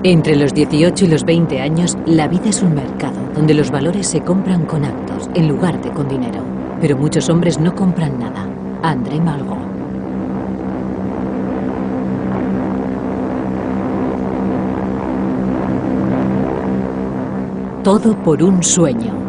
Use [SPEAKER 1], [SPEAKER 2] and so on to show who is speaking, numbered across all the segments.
[SPEAKER 1] Entre los 18 y los 20 años, la vida es un mercado donde los valores se compran con actos en lugar de con dinero. Pero muchos hombres no compran nada. André Malraux. Todo por un sueño.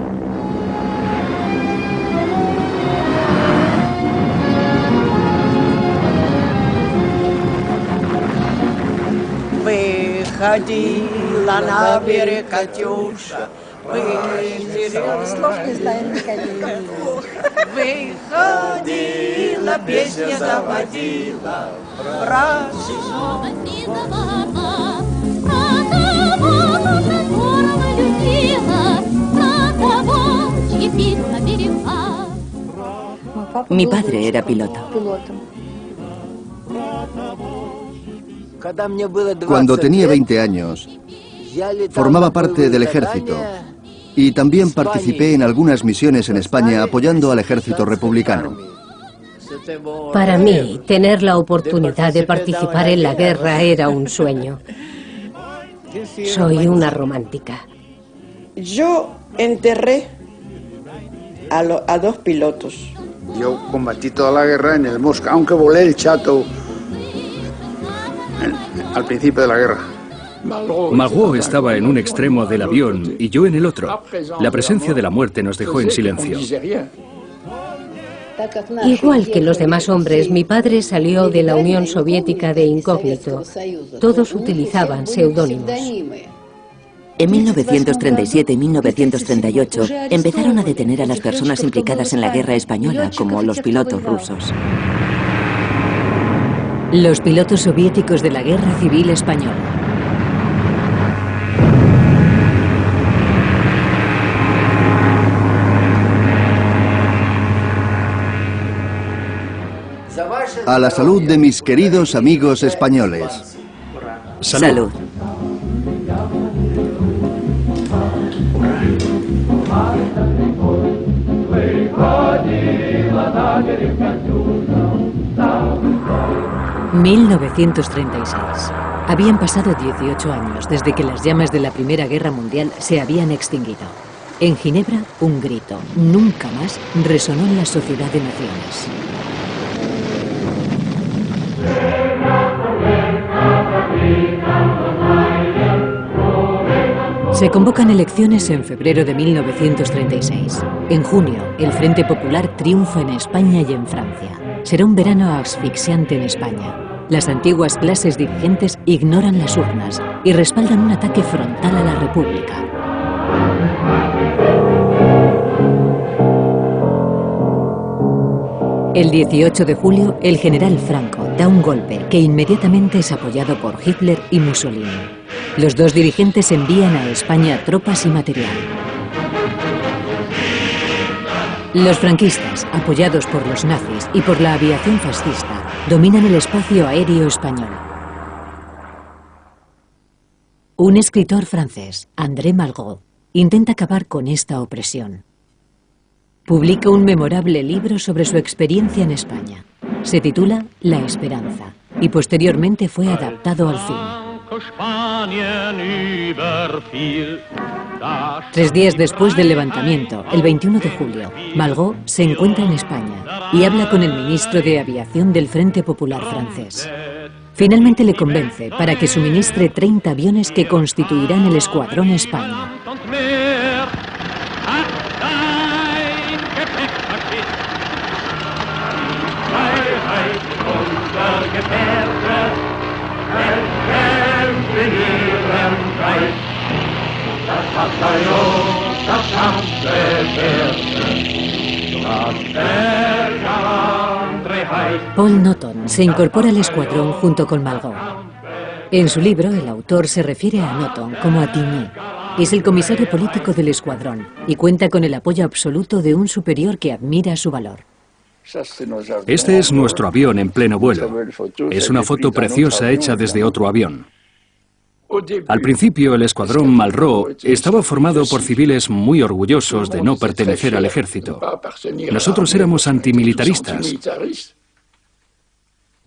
[SPEAKER 2] Выходила на берег Катюша, выходила, песня заводила,
[SPEAKER 3] Mi padre era piloto.
[SPEAKER 4] Cuando tenía 20 años, formaba parte del ejército y también participé en algunas misiones en España apoyando al ejército republicano.
[SPEAKER 5] Para mí, tener la oportunidad de participar en la guerra era un sueño. Soy una romántica.
[SPEAKER 2] Yo enterré a dos pilotos.
[SPEAKER 6] Yo combatí toda la guerra en el Mosca, aunque volé el Chato al principio de la guerra.
[SPEAKER 7] Malraux estaba en un extremo del avión y yo en el otro. La presencia de la muerte nos dejó en silencio.
[SPEAKER 5] Igual que los demás hombres, mi padre salió de la Unión Soviética de incógnito. Todos utilizaban seudónimos.
[SPEAKER 3] En 1937 y 1938 empezaron a detener a las personas implicadas en la guerra española, como los pilotos rusos.
[SPEAKER 1] Los pilotos soviéticos de la Guerra Civil Española.
[SPEAKER 4] A la salud de mis queridos amigos españoles.
[SPEAKER 3] Salud.
[SPEAKER 1] ...1936. Habían pasado 18 años desde que las llamas de la Primera Guerra Mundial se habían extinguido. En Ginebra, un grito, nunca más, resonó en la Sociedad de Naciones. Se convocan elecciones en febrero de 1936. En junio, el Frente Popular triunfa en España y en Francia. Será un verano asfixiante en España. Las antiguas clases dirigentes ignoran las urnas y respaldan un ataque frontal a la República. El 18 de julio, el general Franco da un golpe que inmediatamente es apoyado por Hitler y Mussolini. Los dos dirigentes envían a España tropas y material. Los franquistas, apoyados por los nazis y por la aviación fascista, dominan el espacio aéreo español. Un escritor francés, André Malraux, intenta acabar con esta opresión. Publica un memorable libro sobre su experiencia en España. Se titula La Esperanza y posteriormente fue adaptado al film. 3 días después del levantamiento, el 21 de julio, Malraux se encuentra en España y habla con el ministro de Aviación del Frente Popular francés. Finalmente le convence para que suministre 30 aviones que constituirán el Escuadrón España. Paul Notton se incorpora al escuadrón junto con Malraux. En su libro, el autor se refiere a Notton como a Tigny. Es el comisario político del escuadrón y cuenta con el apoyo absoluto de un superior que admira su valor.
[SPEAKER 7] Este es nuestro avión en pleno vuelo. Es una foto preciosa hecha desde otro avión. Al principio, el escuadrón Malraux estaba formado por civiles muy orgullosos de no pertenecer al ejército. Nosotros éramos antimilitaristas.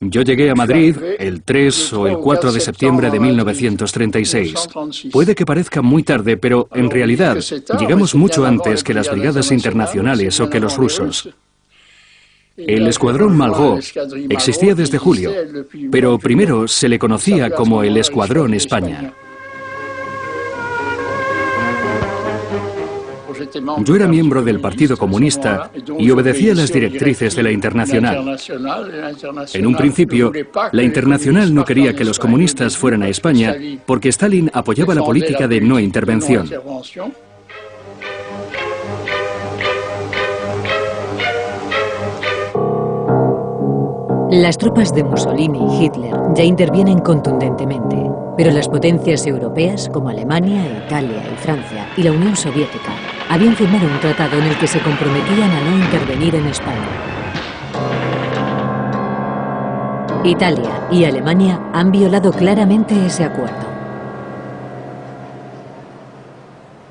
[SPEAKER 7] Yo llegué a Madrid el 3 o el 4 de septiembre de 1936. Puede que parezca muy tarde, pero en realidad llegamos mucho antes que las brigadas internacionales o que los rusos. El escuadrón Malraux existía desde julio, pero primero se le conocía como el Escuadrón España. Yo era miembro del Partido Comunista y obedecía las directrices de la Internacional. En un principio, la Internacional no quería que los comunistas fueran a España porque Stalin apoyaba la política de no intervención.
[SPEAKER 1] Las tropas de Mussolini y Hitler ya intervienen contundentemente, pero las potencias europeas como Alemania, Italia y Francia y la Unión Soviética habían firmado un tratado en el que se comprometían a no intervenir en España. Italia y Alemania han violado claramente ese acuerdo.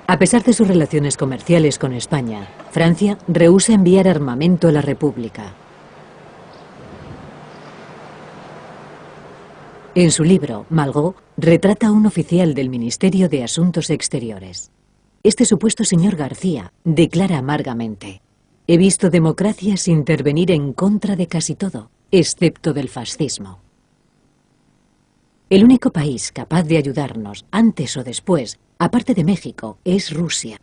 [SPEAKER 1] A pesar de sus relaciones comerciales con España, Francia rehúsa enviar armamento a la República. En su libro, Malraux retrata a un oficial del Ministerio de Asuntos Exteriores. Este supuesto señor García declara amargamente: he visto democracias intervenir en contra de casi todo, excepto del fascismo. El único país capaz de ayudarnos, antes o después, aparte de México, es Rusia.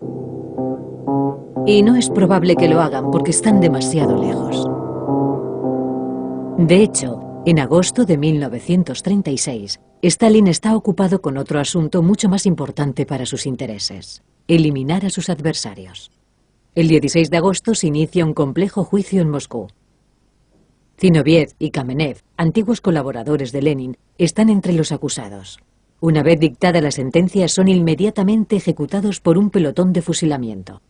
[SPEAKER 1] Y no es probable que lo hagan porque están demasiado lejos. De hecho, en agosto de 1936, Stalin está ocupado con otro asunto mucho más importante para sus intereses: eliminar a sus adversarios. El 16 de agosto se inicia un complejo juicio en Moscú. Zinoviev y Kamenev, antiguos colaboradores de Lenin, están entre los acusados. Una vez dictada la sentencia, son inmediatamente ejecutados por un pelotón de fusilamiento.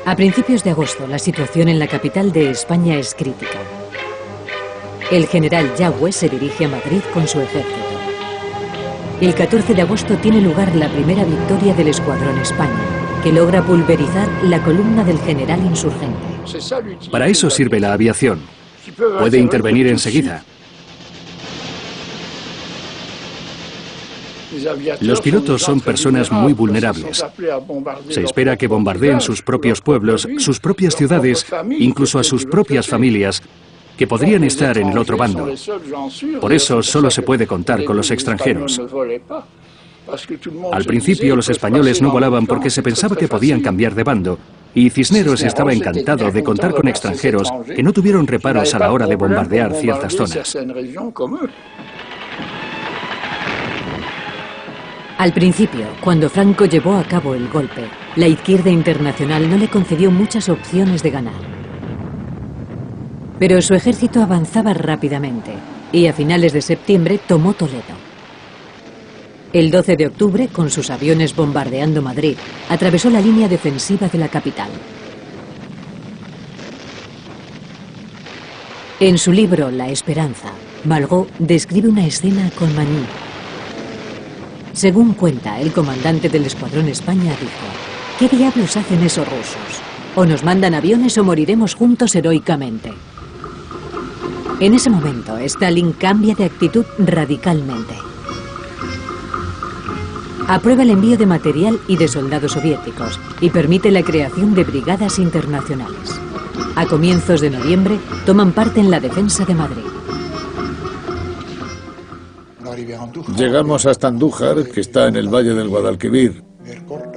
[SPEAKER 1] A principios de agosto, la situación en la capital de España es crítica. El general Yagüe se dirige a Madrid con su ejército. El 14 de agosto tiene lugar la primera victoria del Escuadrón España, que logra pulverizar la columna del general insurgente.
[SPEAKER 7] Para eso sirve la aviación. Puede intervenir enseguida. Los pilotos son personas muy vulnerables. Se espera que bombardeen sus propios pueblos, sus propias ciudades, incluso a sus propias familias, que podrían estar en el otro bando. Por eso solo se puede contar con los extranjeros. Al principio los españoles no volaban porque se pensaba que podían cambiar de bando, y Cisneros estaba encantado de contar con extranjeros que no tuvieron reparos a la hora de bombardear ciertas zonas.
[SPEAKER 1] Al principio, cuando Franco llevó a cabo el golpe, la izquierda internacional no le concedió muchas opciones de ganar. Pero su ejército avanzaba rápidamente y a finales de septiembre tomó Toledo. El 12 de octubre, con sus aviones bombardeando Madrid, atravesó la línea defensiva de la capital. En su libro La Esperanza, Malraux describe una escena con Magny. Según cuenta, el comandante del Escuadrón España dijo: ¿qué diablos hacen esos rusos? O nos mandan aviones o moriremos juntos heroicamente. En ese momento, Stalin cambia de actitud radicalmente. Aprueba el envío de material y de soldados soviéticos y permite la creación de brigadas internacionales. A comienzos de noviembre, toman parte en la defensa de Madrid.
[SPEAKER 8] Llegamos hasta Andújar, que está en el valle del Guadalquivir,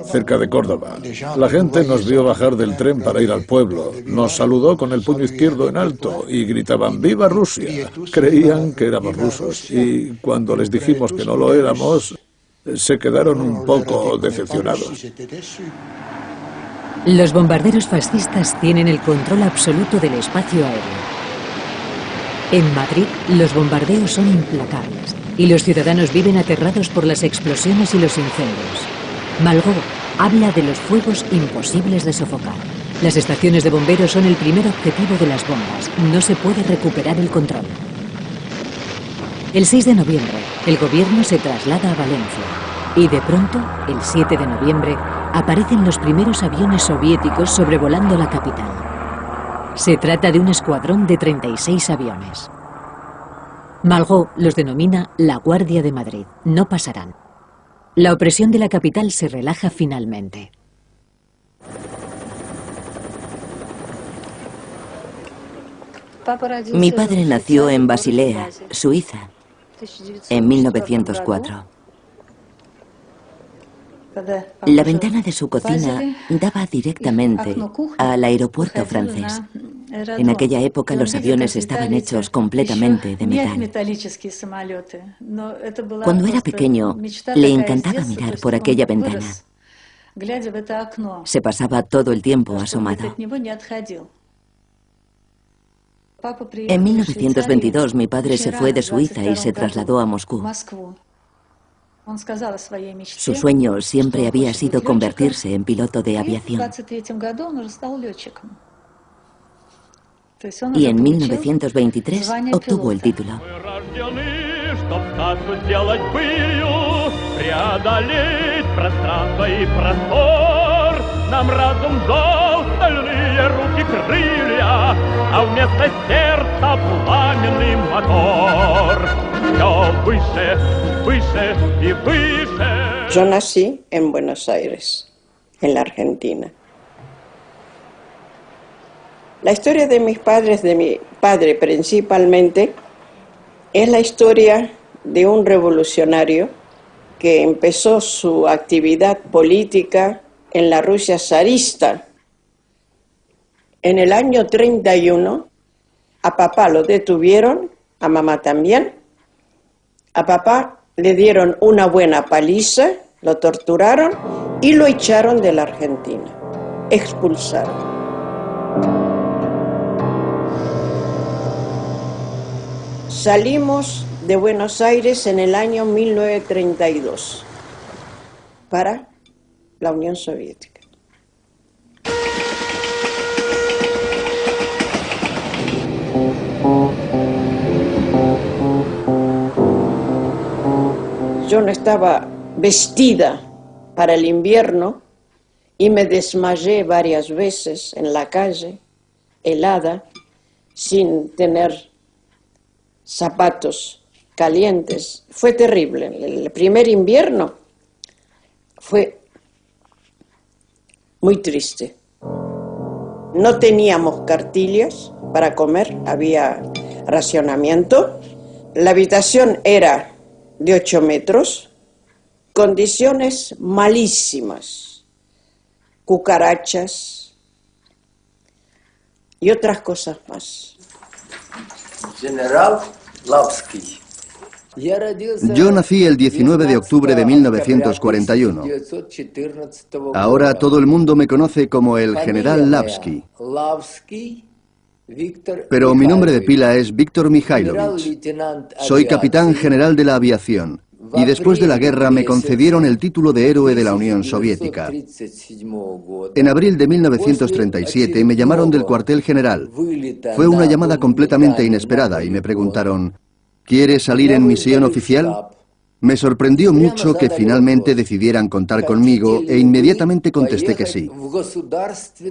[SPEAKER 8] cerca de Córdoba. La gente nos vio bajar del tren para ir al pueblo. Nos saludó con el puño izquierdo en alto y gritaban ¡Viva Rusia! Creían que éramos rusos y cuando les dijimos que no lo éramos, se quedaron un poco decepcionados.
[SPEAKER 1] Los bombarderos fascistas tienen el control absoluto del espacio aéreo. En Madrid, los bombardeos son implacables y los ciudadanos viven aterrados por las explosiones y los incendios. Malraux habla de los fuegos imposibles de sofocar. Las estaciones de bomberos son el primer objetivo de las bombas. No se puede recuperar el control. El 6 de noviembre, el gobierno se traslada a Valencia y de pronto, el 7 de noviembre, aparecen los primeros aviones soviéticos sobrevolando la capital. Se trata de un escuadrón de 36 aviones. Malraux los denomina la Guardia de Madrid. No pasarán. La opresión de la capital se relaja finalmente.
[SPEAKER 3] Mi padre nació en Basilea, Suiza, en 1904. La ventana de su cocina daba directamente al aeropuerto francés. En aquella época los aviones estaban hechos completamente de metal. Cuando era pequeño, le encantaba mirar por aquella ventana. Se pasaba todo el tiempo asomado. En 1922 mi padre se fue de Suiza y se trasladó a Moscú. Su sueño siempre había sido convertirse en piloto de aviación. Y en 1923 obtuvo el título.
[SPEAKER 2] Yo nací en Buenos Aires, en la Argentina. La historia de mis padres, de mi padre principalmente, es la historia de un revolucionario que empezó su actividad política en la Rusia zarista. En el año 31, a papá lo detuvieron, a mamá también. A papá le dieron una buena paliza, lo torturaron y lo echaron de la Argentina, expulsaron. Salimos de Buenos Aires en el año 1932 para la Unión Soviética. Yo no estaba vestida para el invierno y me desmayé varias veces en la calle, helada, sin tener zapatos calientes. Fue terrible. El primer invierno fue muy triste. No teníamos cartillas para comer, había racionamiento. La habitación era de 8 metros, condiciones malísimas, cucarachas y otras cosas más.
[SPEAKER 4] General Lavsky. Yo nací el 19 de octubre de 1941. Ahora todo el mundo me conoce como el General Lavsky. Pero mi nombre de pila es Víctor Mikhailovich. Soy capitán general de la aviación y después de la guerra me concedieron el título de héroe de la Unión Soviética. En abril de 1937 me llamaron del cuartel general. Fue una llamada completamente inesperada y me preguntaron: ¿quieres salir en misión oficial? Me sorprendió mucho que finalmente decidieran contar conmigo e inmediatamente contesté que sí.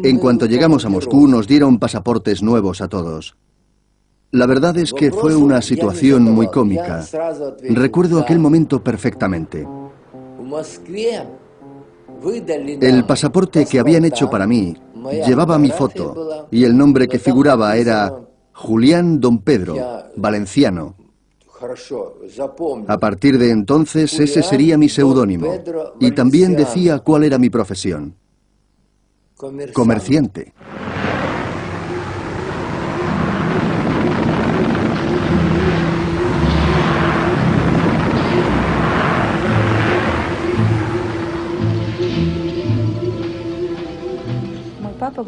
[SPEAKER 4] En cuanto llegamos a Moscú nos dieron pasaportes nuevos a todos. La verdad es que fue una situación muy cómica. Recuerdo aquel momento perfectamente. El pasaporte que habían hecho para mí llevaba mi foto y el nombre que figuraba era Julián Don Pedro, valenciano. A partir de entonces ese sería mi seudónimo y también decía cuál era mi profesión: comerciante.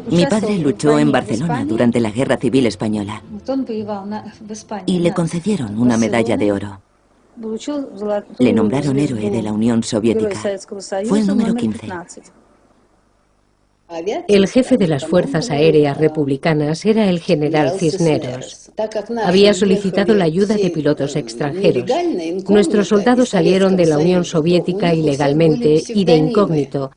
[SPEAKER 3] Mi padre luchó en Barcelona durante la Guerra Civil Española y le concedieron una medalla de oro. Le nombraron héroe de la Unión Soviética. Fue el número 15.
[SPEAKER 5] El jefe de las fuerzas aéreas republicanas era el general Cisneros. Había solicitado la ayuda de pilotos extranjeros. Nuestros soldados salieron de la Unión Soviética ilegalmente y de incógnito,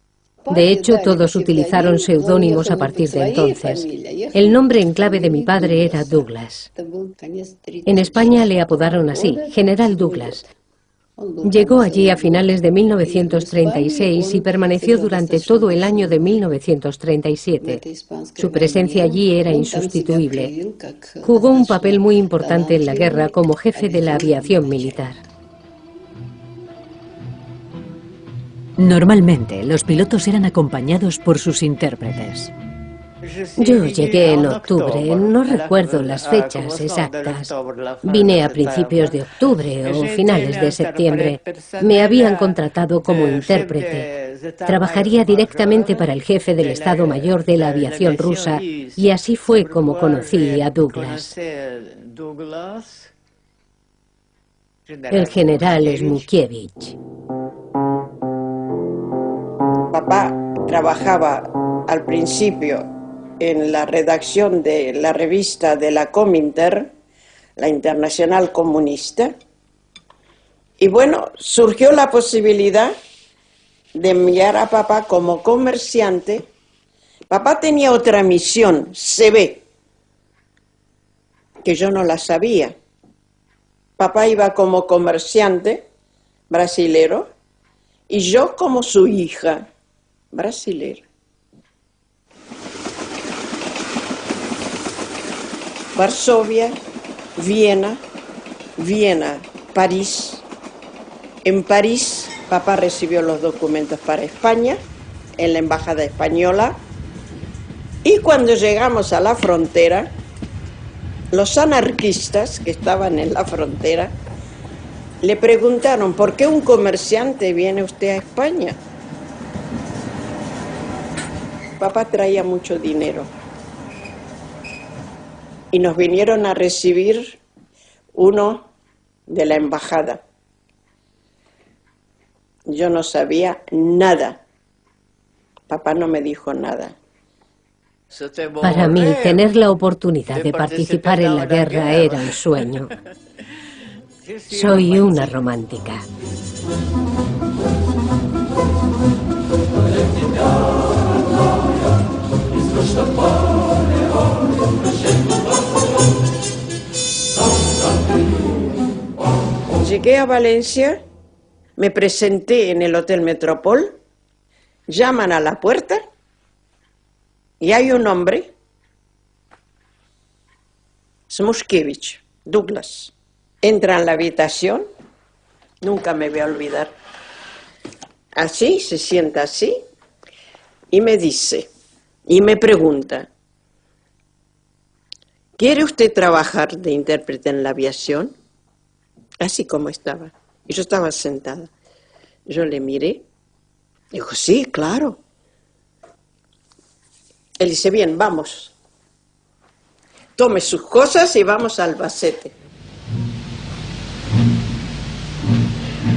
[SPEAKER 5] De hecho, todos utilizaron seudónimos a partir de entonces. El nombre en clave de mi padre era Douglas. En España le apodaron así, General Douglas. Llegó allí a finales de 1936 y permaneció durante todo el año de 1937. Su presencia allí era insustituible. Jugó un papel muy importante en la guerra como jefe de la aviación militar.
[SPEAKER 1] Normalmente, los pilotos eran acompañados por sus intérpretes.
[SPEAKER 5] Yo llegué en octubre, no recuerdo las fechas exactas. Vine a principios de octubre o finales de septiembre. Me habían contratado como intérprete. Trabajaría directamente para el jefe del Estado Mayor de la aviación rusa y así fue como conocí a Douglas. El general Smukiewicz.
[SPEAKER 2] Papá trabajaba al principio en la redacción de la revista de la Cominter, la Internacional Comunista, y bueno, surgió la posibilidad de enviar a papá como comerciante. Papá tenía otra misión, se ve, que yo no la sabía. Papá iba como comerciante brasilero y yo como su hija brasilera. Varsovia, Viena, París. En París, papá recibió los documentos para España, en la embajada española, y cuando llegamos a la frontera, los anarquistas que estaban en la frontera le preguntaron: ¿por qué un comerciante viene usted a España? Papá traía mucho dinero. Y nos vinieron a recibir uno de la embajada. Yo no sabía nada. Papá no me dijo nada.
[SPEAKER 5] Para mí, tener la oportunidad de participar en la guerra era un sueño. Soy una romántica.
[SPEAKER 2] Llegué a Valencia, me presenté en el Hotel Metropol, llaman a la puerta y hay un hombre, Smukiewicz, Douglas. Entra en la habitación, nunca me voy a olvidar. Así, se sienta así y me dice, y me pregunta: ¿quiere usted trabajar de intérprete en la aviación? Así como estaba. Y yo estaba sentada. Yo le miré. Dijo: sí, claro. Él dice: bien, vamos. Tome sus cosas y vamos a Albacete.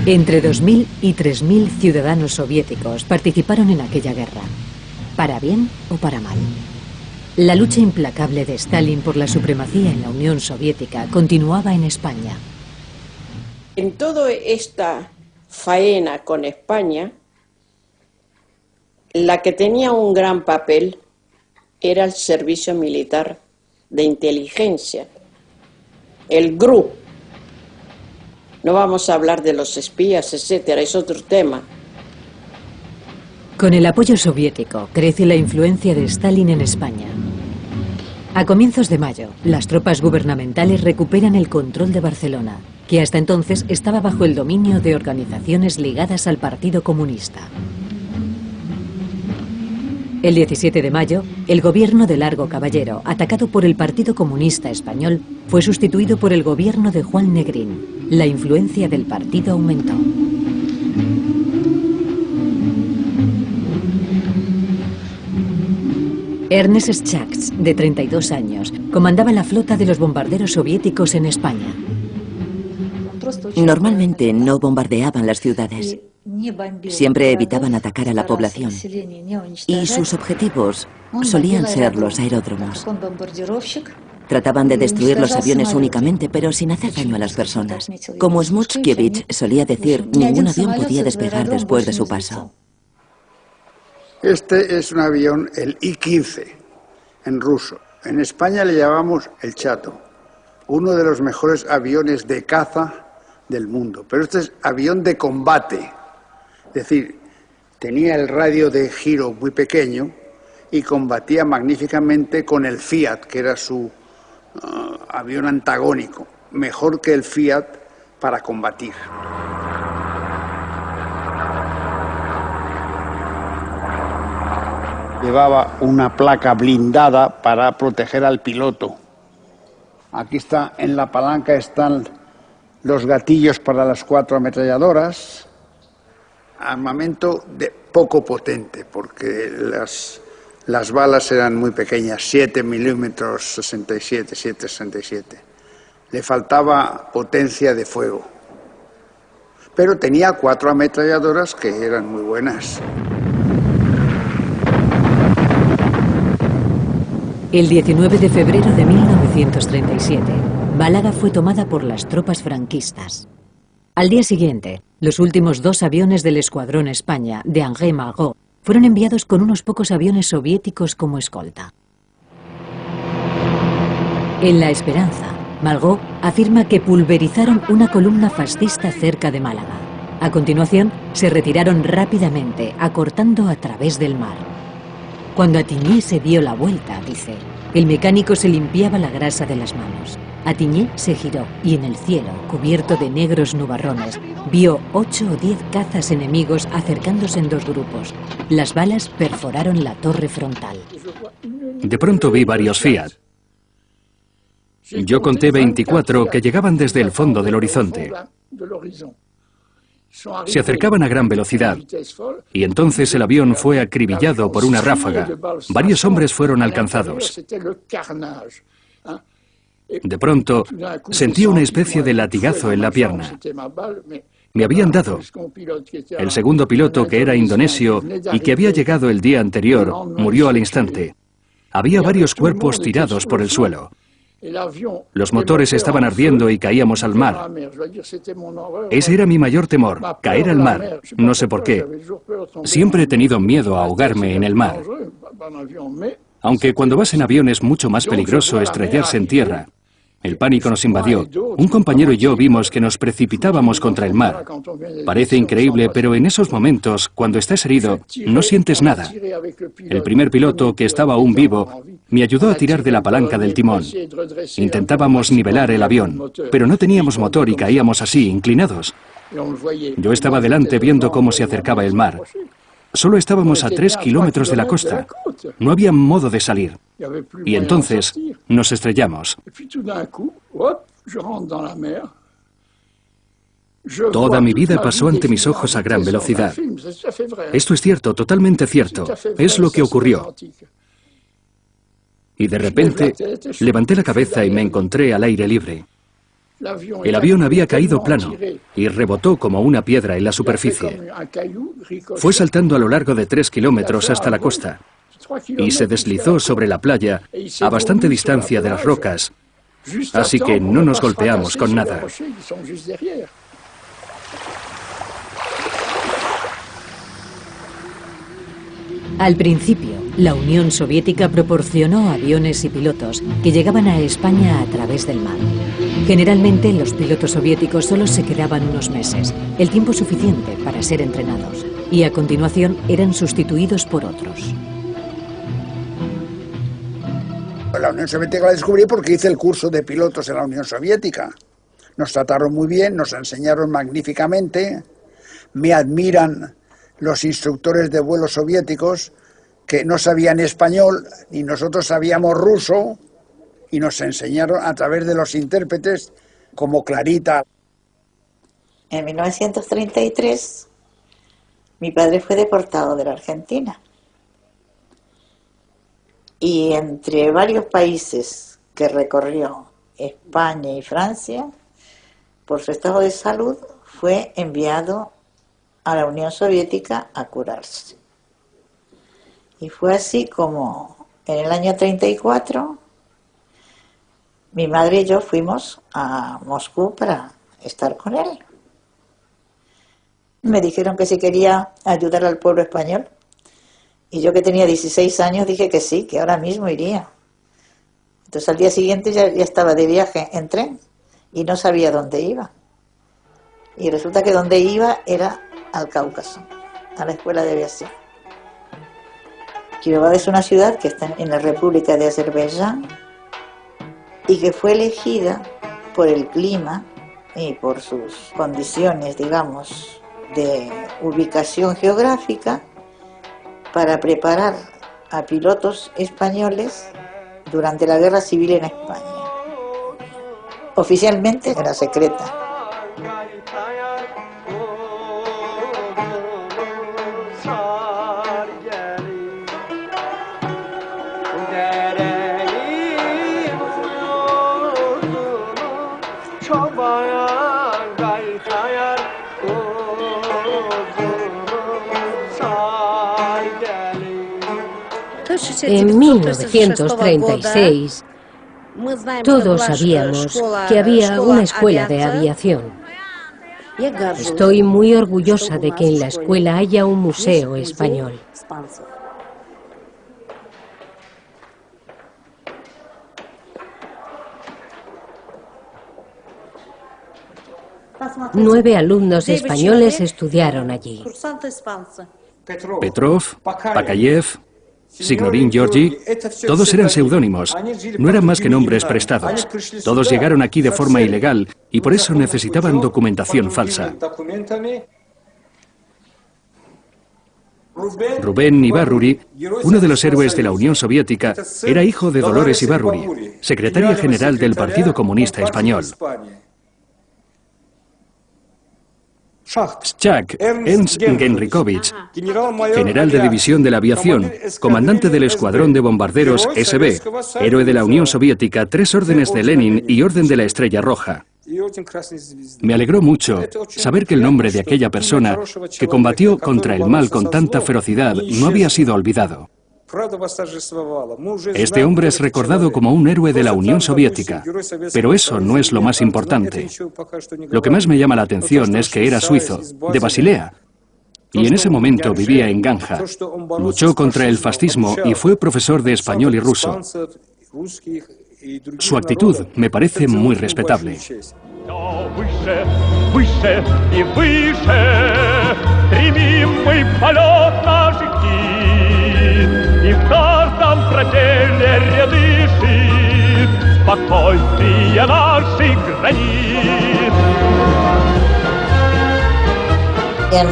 [SPEAKER 1] Entre 2.000 y 3.000 ciudadanos soviéticos participaron en aquella guerra, para bien o para mal. La lucha implacable de Stalin por la supremacía en la Unión Soviética continuaba en España.
[SPEAKER 2] En toda esta faena con España, la que tenía un gran papel era el servicio militar de inteligencia, el GRU. No vamos a hablar de los espías, etcétera, es otro tema.
[SPEAKER 1] Con el apoyo soviético crece la influencia de Stalin en España. A comienzos de mayo, las tropas gubernamentales recuperan el control de Barcelona, que hasta entonces estaba bajo el dominio de organizaciones ligadas al Partido Comunista. El 17 de mayo, el gobierno de Largo Caballero, atacado por el Partido Comunista Español, fue sustituido por el gobierno de Juan Negrín. La influencia del partido aumentó. Ernest Schachts, de 32 años, comandaba la flota de los bombarderos soviéticos en España.
[SPEAKER 3] Normalmente no bombardeaban las ciudades. Siempre evitaban atacar a la población. Y sus objetivos solían ser los aeródromos. Trataban de destruir los aviones únicamente, pero sin hacer daño a las personas. Como Smukiewicz solía decir, ningún avión podía despegar después de su paso.
[SPEAKER 6] Este es un avión, el I-15, en ruso. En España le llamamos el Chato, uno de los mejores aviones de caza del mundo. Pero este es avión de combate, es decir, tenía el radio de giro muy pequeño y combatía magníficamente con el Fiat, que era su avión antagónico, mejor que el Fiat para combatir. Llevaba una placa blindada para proteger al piloto. Aquí está, en la palanca están los gatillos para las 4 ametralladoras. Armamento poco potente, porque las balas eran muy pequeñas, 7 milímetros 67, 7,67. Le faltaba potencia de fuego. Pero tenía 4 ametralladoras que eran muy buenas.
[SPEAKER 1] El 19 de febrero de 1937, Málaga fue tomada por las tropas franquistas. Al día siguiente, los últimos 2 aviones del Escuadrón España de Henri Malraux fueron enviados con unos pocos aviones soviéticos como escolta. En La Esperanza, Malraux afirma que pulverizaron una columna fascista cerca de Málaga. A continuación, se retiraron rápidamente, acortando a través del mar. Cuando Attigné se dio la vuelta, dice, el mecánico se limpiaba la grasa de las manos. Attigné se giró y en el cielo, cubierto de negros nubarrones, vio 8 o 10 cazas enemigos acercándose en 2 grupos. Las balas perforaron la torre frontal.
[SPEAKER 7] De pronto vi varios Fiat. Yo conté 24 que llegaban desde el fondo del horizonte. Se acercaban a gran velocidad y entonces el avión fue acribillado por una ráfaga. Varios hombres fueron alcanzados. De pronto, sentí una especie de latigazo en la pierna. Me habían dado. El segundo piloto, que era indonesio y que había llegado el día anterior, murió al instante. Había varios cuerpos tirados por el suelo. Los motores estaban ardiendo y caíamos al mar. Ese era mi mayor temor, caer al mar. No sé por qué. Siempre he tenido miedo a ahogarme en el mar. Aunque cuando vas en avión es mucho más peligroso estrellarse en tierra. El pánico nos invadió. Un compañero y yo vimos que nos precipitábamos contra el mar. Parece increíble, pero en esos momentos, cuando estás herido, no sientes nada. El primer piloto, que estaba aún vivo, me ayudó a tirar de la palanca del timón. Intentábamos nivelar el avión, pero no teníamos motor y caíamos así, inclinados. Yo estaba delante viendo cómo se acercaba el mar. Solo estábamos a 3 kilómetros de la costa. No había modo de salir. Y entonces nos estrellamos. Toda mi vida pasó ante mis ojos a gran velocidad. Esto es cierto, totalmente cierto. Es lo que ocurrió. Y de repente levanté la cabeza y me encontré al aire libre. El avión había caído plano y rebotó como una piedra en la superficie. Fue saltando a lo largo de 3 kilómetros hasta la costa y se deslizó sobre la playa a bastante distancia de las rocas, así que no nos golpeamos con nada.
[SPEAKER 1] Al principio, la Unión Soviética proporcionó aviones y pilotos que llegaban a España a través del mar. Generalmente, los pilotos soviéticos solo se quedaban unos meses, el tiempo suficiente para ser entrenados, y a continuación eran sustituidos por otros.
[SPEAKER 6] La Unión Soviética la descubrí porque hice el curso de pilotos en la Unión Soviética. Nos trataron muy bien, nos enseñaron magníficamente, me admiran los instructores de vuelo soviéticos que no sabían español y nosotros sabíamos ruso y nos enseñaron a través de los intérpretes como Clarita.
[SPEAKER 9] En 1933 mi padre fue deportado de la Argentina y entre varios países que recorrió, España y Francia, por su estado de salud fue enviado a la Unión Soviética a curarse. Y fue así como en el año 34 mi madre y yo fuimos a Moscú para estar con él. Me dijeron que si quería ayudar al pueblo español, Y yo, que tenía 16 años, dije que sí, que ahora mismo iría. Entonces al día siguiente ya estaba de viaje en tren y no sabía dónde iba. Y resulta que donde iba era al Cáucaso, a la Escuela de Aviación. Kirovad es una ciudad que está en la República de Azerbaiyán y que fue elegida por el clima y por sus condiciones, digamos, de ubicación geográfica para preparar a pilotos españoles durante la Guerra Civil en España. Oficialmente era secreta.
[SPEAKER 5] En 1936, todos sabíamos que había una escuela de aviación. Estoy muy orgullosa de que en la escuela haya un museo español. Nueve alumnos españoles estudiaron allí.
[SPEAKER 7] Petrov, Bakayev, Signorin Georgi, todos eran seudónimos, no eran más que nombres prestados. Todos llegaron aquí de forma ilegal y por eso necesitaban documentación falsa. Rubén Ibarruri, uno de los héroes de la Unión Soviética, era hijo de Dolores Ibarruri, secretaria general del Partido Comunista Español. Shchak Ernst Genrikovich, general de división de la aviación, comandante del escuadrón de bombarderos SB, héroe de la Unión Soviética, 3 órdenes de Lenin y orden de la Estrella Roja. Me alegró mucho saber que el nombre de aquella persona que combatió contra el mal con tanta ferocidad no había sido olvidado. Este hombre es recordado como un héroe de la Unión Soviética, pero eso no es lo más importante. Lo que más me llama la atención es que era suizo, de Basilea, y en ese momento vivía en Ganja. Luchó contra el fascismo y fue profesor de español y ruso. Su actitud me parece muy respetable.
[SPEAKER 9] En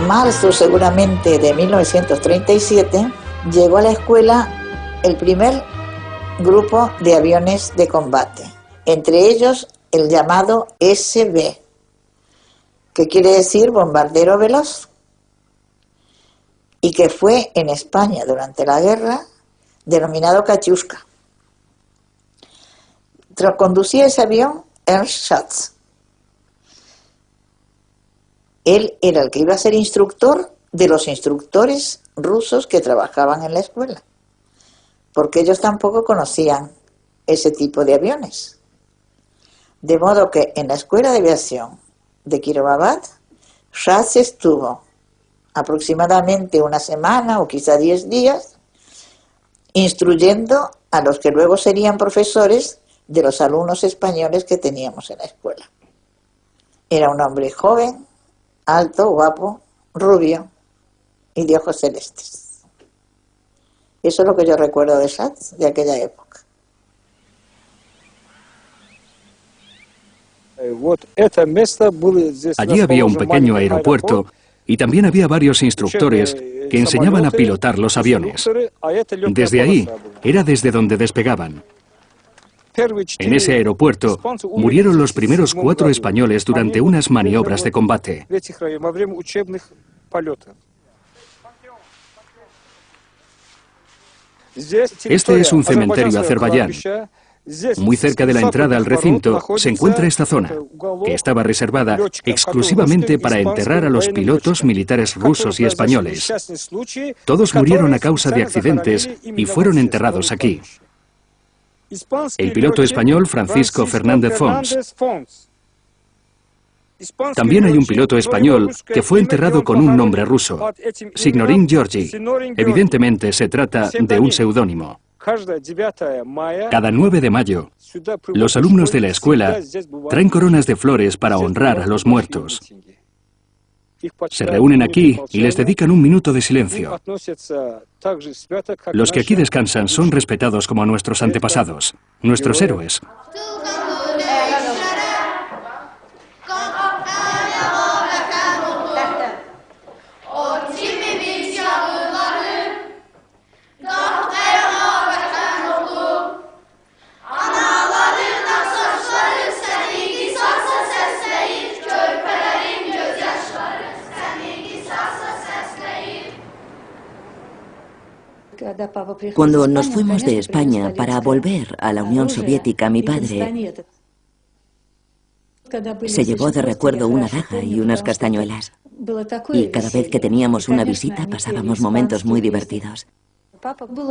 [SPEAKER 9] marzo, seguramente, de 1937, llegó a la escuela el primer grupo de aviones de combate, entre ellos el llamado SB, que quiere decir bombardero veloz, y que fue en España durante la guerra denominado Katyushka. Conducía ese avión Ernst Schatz. Él era el que iba a ser instructor de los instructores rusos que trabajaban en la escuela, porque ellos tampoco conocían ese tipo de aviones. De modo que en la Escuela de Aviación de Kirovad, Schatz estuvo aproximadamente una semana o quizá 10 días instruyendo a los que luego serían profesores de los alumnos españoles que teníamos en la escuela. Era un hombre joven, alto, guapo, rubio y de ojos celestes. Eso es lo que yo recuerdo de Schatz de aquella época.
[SPEAKER 7] Allí había un pequeño aeropuerto y también había varios instructores que enseñaban a pilotar los aviones. Desde ahí era desde donde despegaban. En ese aeropuerto murieron los primeros 4 españoles durante unas maniobras de combate. Este es un cementerio azerbaiyán. Muy cerca de la entrada al recinto se encuentra esta zona, que estaba reservada exclusivamente para enterrar a los pilotos militares rusos y españoles. Todos murieron a causa de accidentes y fueron enterrados aquí. El piloto español Francisco Fernández Fons, También hay un piloto español que fue enterrado con un nombre ruso, Signorin Georgi. Evidentemente se trata de un seudónimo. Cada 9 de mayo, los alumnos de la escuela traen coronas de flores para honrar a los muertos. Se reúnen aquí y les dedican un minuto de silencio. Los que aquí descansan son respetados como nuestros antepasados, nuestros héroes.
[SPEAKER 3] Cuando nos fuimos de España para volver a la Unión Soviética, mi padre se llevó de recuerdo una daga y unas castañuelas. Y cada vez que teníamos una visita pasábamos momentos muy divertidos.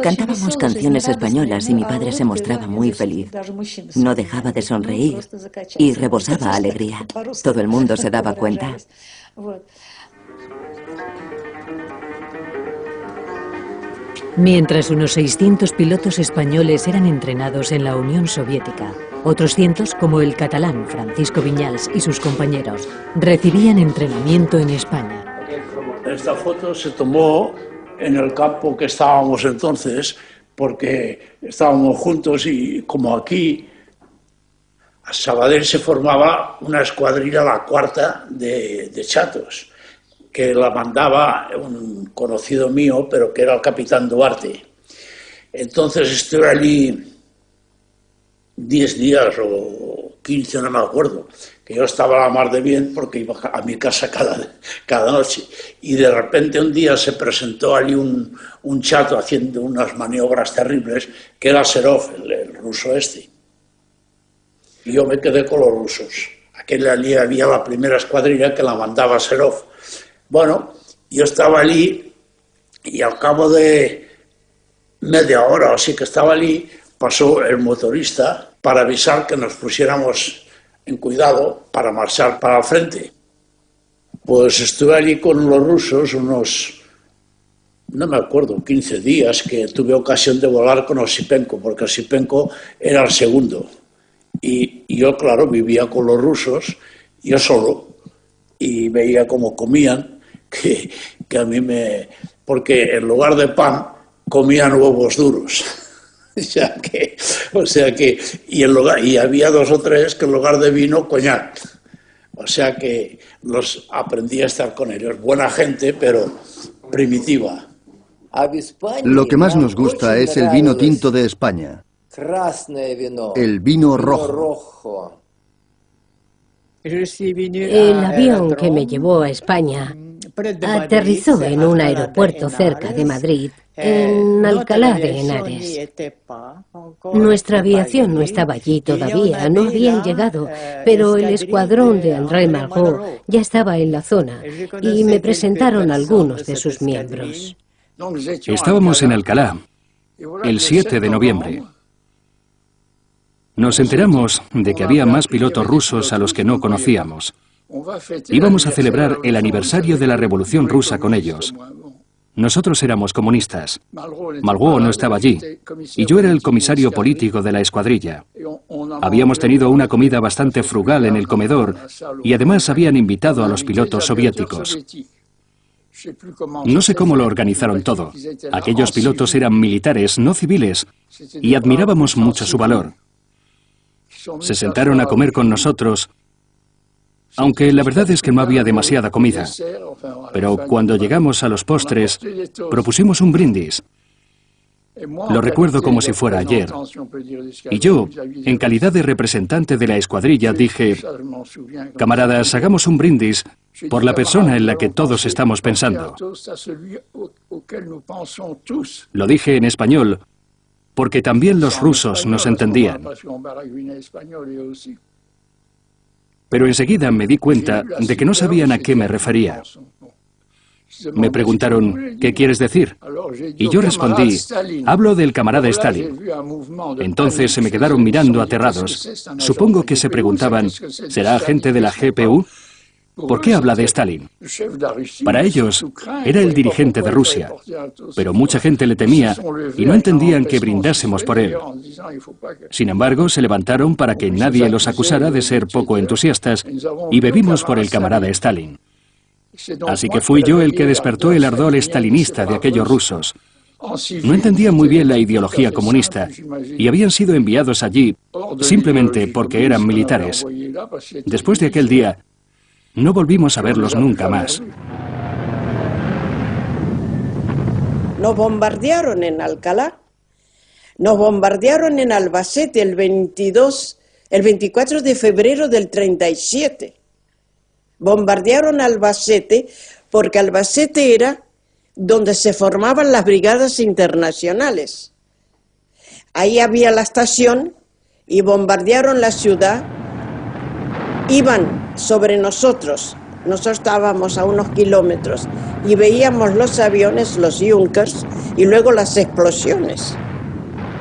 [SPEAKER 3] Cantábamos canciones españolas y mi padre se mostraba muy feliz. No dejaba de sonreír y rebosaba alegría. Todo el mundo se daba cuenta.
[SPEAKER 1] Mientras unos 600 pilotos españoles eran entrenados en la Unión Soviética, otros cientos, como el catalán Francisco Viñals y sus compañeros, recibían entrenamiento en España.
[SPEAKER 6] Esta foto se tomó en el campo que estábamos entonces, porque estábamos juntos y como aquí, a Sabadell se formaba una escuadrilla, la cuarta de chatos, que la mandaba un conocido mío, pero que era el capitán Duarte. Entonces estuve allí 10 días o 15, no me acuerdo, que yo estaba a la mar de bien porque iba a mi casa cada noche. Y de repente un día se presentó allí un chato haciendo unas maniobras terribles, que era Serov, el ruso este. Y yo me quedé con los rusos. Allí había la primera escuadrilla que la mandaba Serov. Bueno, yo estaba allí y al cabo de media hora o así que estaba allí, pasó el motorista para avisar que nos pusiéramos en cuidado para marchar para el frente. Pues estuve allí con los rusos unos, no me acuerdo, 15 días, que tuve ocasión de volar con Osipenko, porque Osipenko era el segundo. Y yo, claro, vivía con los rusos, yo solo, y veía cómo comían, que a mí me... porque en lugar de pan comían huevos duros. O sea que y había 2 o 3 que en lugar de vino, coñac. O sea que los aprendí a estar con ellos. Buena gente, pero primitiva.
[SPEAKER 4] Lo que más nos gusta es el vino tinto de España. El vino rojo.
[SPEAKER 5] El avión que me llevó a España aterrizó en un aeropuerto cerca de Madrid, en Alcalá de Henares. Nuestra aviación no estaba allí todavía, no habían llegado, pero el escuadrón de André Malraux ya estaba en la zona y me presentaron a algunos de sus miembros.
[SPEAKER 7] Estábamos en Alcalá el 7 de noviembre. Nos enteramos de que había más pilotos rusos a los que no conocíamos. Íbamos a celebrar el aniversario de la Revolución Rusa con ellos. Nosotros éramos comunistas. Malraux no estaba allí, y yo era el comisario político de la escuadrilla. Habíamos tenido una comida bastante frugal en el comedor, y además habían invitado a los pilotos soviéticos. No sé cómo lo organizaron todo. Aquellos pilotos eran militares, no civiles, y admirábamos mucho su valor. Se sentaron a comer con nosotros, aunque la verdad es que no había demasiada comida. Pero cuando llegamos a los postres, propusimos un brindis. Lo recuerdo como si fuera ayer. Y yo, en calidad de representante de la escuadrilla, dije: camaradas, hagamos un brindis por la persona en la que todos estamos pensando. Lo dije en español, porque también los rusos nos entendían. Pero enseguida me di cuenta de que no sabían a qué me refería. Me preguntaron: ¿qué quieres decir? Y yo respondí: hablo del camarada Stalin. Entonces se me quedaron mirando aterrados. Supongo que se preguntaban: ¿será agente de la GPU? ¿Por qué habla de Stalin? Para ellos, era el dirigente de Rusia, pero mucha gente le temía y no entendían que brindásemos por él. Sin embargo, se levantaron para que nadie los acusara de ser poco entusiastas y bebimos por el camarada Stalin. Así que fui yo el que despertó el ardor stalinista de aquellos rusos. No entendían muy bien la ideología comunista y habían sido enviados allí simplemente porque eran militares. Después de aquel día, no volvimos a verlos nunca más.
[SPEAKER 2] Nos bombardearon en Alcalá, nos bombardearon en Albacete el 24 de febrero del 37. Bombardearon Albacete porque Albacete era donde se formaban las brigadas internacionales. Ahí había la estación y bombardearon la ciudad. Iban sobre nosotros estábamos a unos kilómetros y veíamos los aviones, los Junkers, y luego las explosiones.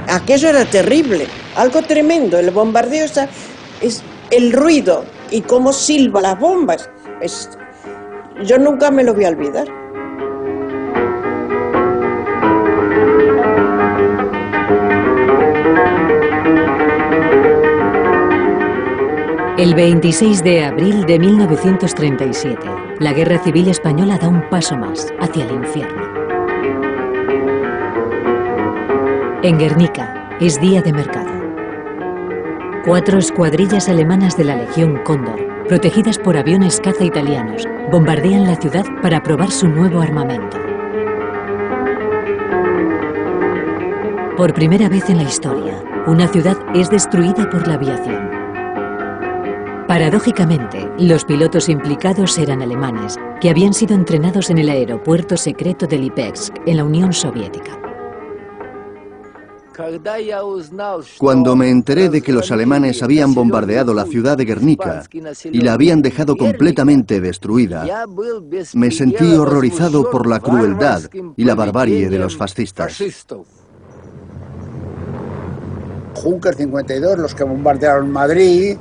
[SPEAKER 2] Aquello era terrible, algo tremendo. El bombardeo es el ruido y cómo silban las bombas. Yo nunca me lo voy a olvidar.
[SPEAKER 1] El 26 de abril de 1937, la Guerra Civil Española da un paso más hacia el infierno. En Guernica es día de mercado. 4 escuadrillas alemanas de la Legión Cóndor, protegidas por aviones caza italianos, bombardean la ciudad para probar su nuevo armamento. Por primera vez en la historia, una ciudad es destruida por la aviación. Paradójicamente, los pilotos implicados eran alemanes, que habían sido entrenados en el aeropuerto secreto de Lipetsk, en la Unión Soviética.
[SPEAKER 4] Cuando me enteré de que los alemanes habían bombardeado la ciudad de Guernica y la habían dejado completamente destruida, me sentí horrorizado por la crueldad y la barbarie de los fascistas.
[SPEAKER 6] Junker 52, los que bombardearon Madrid,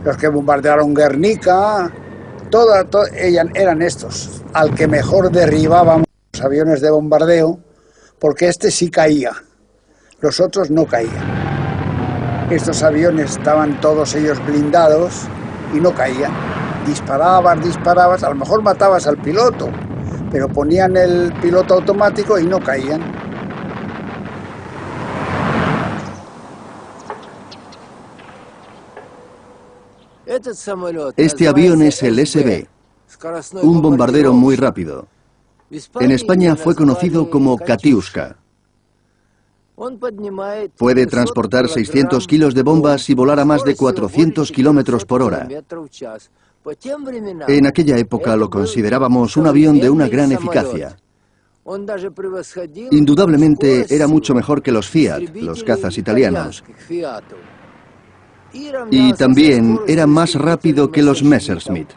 [SPEAKER 6] los que bombardearon Guernica, eran estos, al que mejor derribábamos los aviones de bombardeo, porque este sí caía, los otros no caían. Estos aviones estaban todos ellos blindados y no caían. Disparabas, a lo mejor matabas al piloto, pero ponían el piloto automático y no caían.
[SPEAKER 4] Este avión es el SB, un bombardero muy rápido. En España fue conocido como Katiuska. Puede transportar 600 kilos de bombas y volar a más de 400 kilómetros por hora. En aquella época lo considerábamos un avión de una gran eficacia. Indudablemente era mucho mejor que los Fiat, los cazas italianos. Y también era más rápido que los Messerschmitt.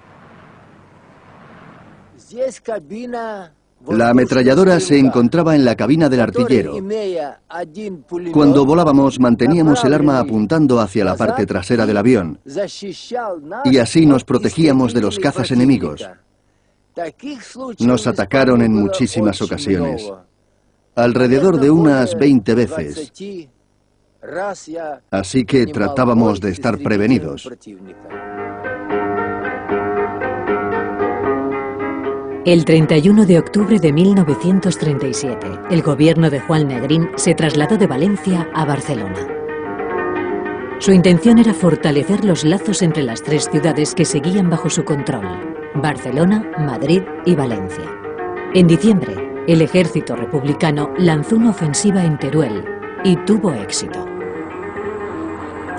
[SPEAKER 4] La ametralladora se encontraba en la cabina del artillero. Cuando volábamos manteníamos el arma apuntando hacia la parte trasera del avión y así nos protegíamos de los cazas enemigos. Nos atacaron en muchísimas ocasiones, alrededor de unas 20 veces. Así que tratábamos de estar prevenidos.
[SPEAKER 1] El 31 de octubre de 1937, el gobierno de Juan Negrín se trasladó de Valencia a Barcelona. Su intención era fortalecer los lazos entre las 3 ciudades que seguían bajo su control: Barcelona, Madrid y Valencia. En diciembre, el ejército republicano lanzó una ofensiva en Teruel y tuvo éxito.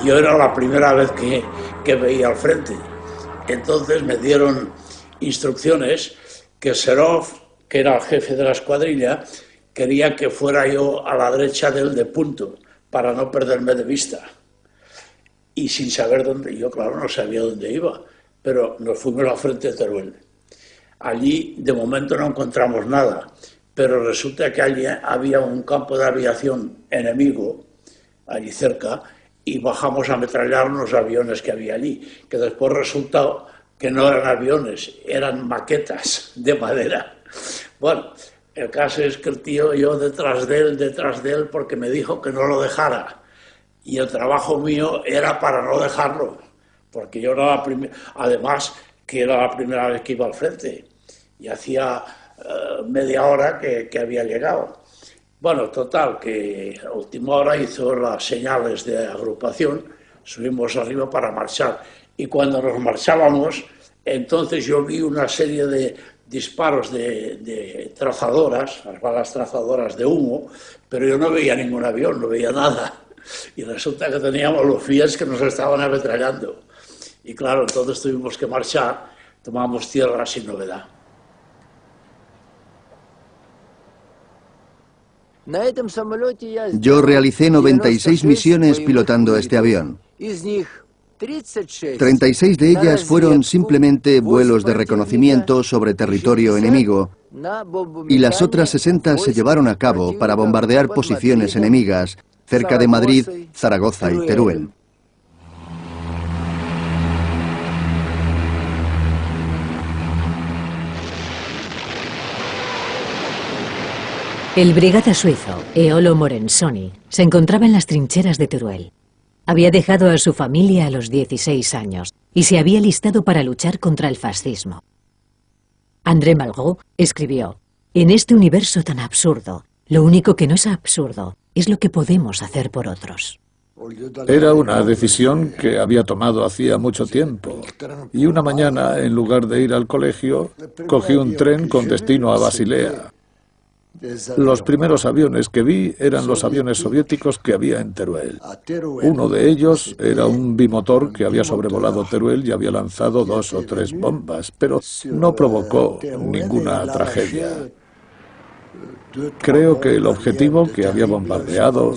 [SPEAKER 10] Yo era la primera vez que veía al frente. Entonces me dieron instrucciones que Serov, que era el jefe de la escuadrilla, quería que fuera yo a la derecha de él de punto, para no perderme de vista. Y sin saber dónde, yo claro no sabía dónde iba, pero nos fuimos al frente de Teruel. Allí de momento no encontramos nada, pero resulta que allí había un campo de aviación enemigo, allí cerca, y bajamos a ametrallar unos aviones que había allí, que después resultó que no eran aviones, eran maquetas de madera. Bueno, el caso es que el tío, yo detrás de él, porque me dijo que no lo dejara. Y el trabajo mío era para no dejarlo, porque yo era además que era la primera vez que iba al frente. Y hacía media hora que había llegado. Bueno, total, que a última hora hizo las señales de agrupación, subimos arriba para marchar. Y cuando nos marchábamos, entonces yo vi una serie de disparos de trazadoras, las balas trazadoras de humo, pero yo no veía ningún avión, no veía nada. Y resulta que teníamos los Fiat que nos estaban ametrallando. Y claro, entonces tuvimos que marchar, tomamos tierra sin novedad.
[SPEAKER 4] Yo realicé 96 misiones pilotando este avión. 36 de ellas fueron simplemente vuelos de reconocimiento sobre territorio enemigo y las otras 60 se llevaron a cabo para bombardear posiciones enemigas cerca de Madrid, Zaragoza y Teruel.
[SPEAKER 1] El brigada suizo Eolo Morenzoni se encontraba en las trincheras de Teruel. Había dejado a su familia a los 16 años y se había alistado para luchar contra el fascismo. André Malraux escribió: «En este universo tan absurdo, lo único que no es absurdo es lo que podemos hacer por otros».
[SPEAKER 8] Era una decisión que había tomado hacía mucho tiempo. Y una mañana, en lugar de ir al colegio, cogí un tren con destino a Basilea. Los primeros aviones que vi eran los aviones soviéticos que había en Teruel. Uno de ellos era un bimotor que había sobrevolado Teruel y había lanzado 2 o 3 bombas, pero no provocó ninguna tragedia. Creo que el objetivo que había bombardeado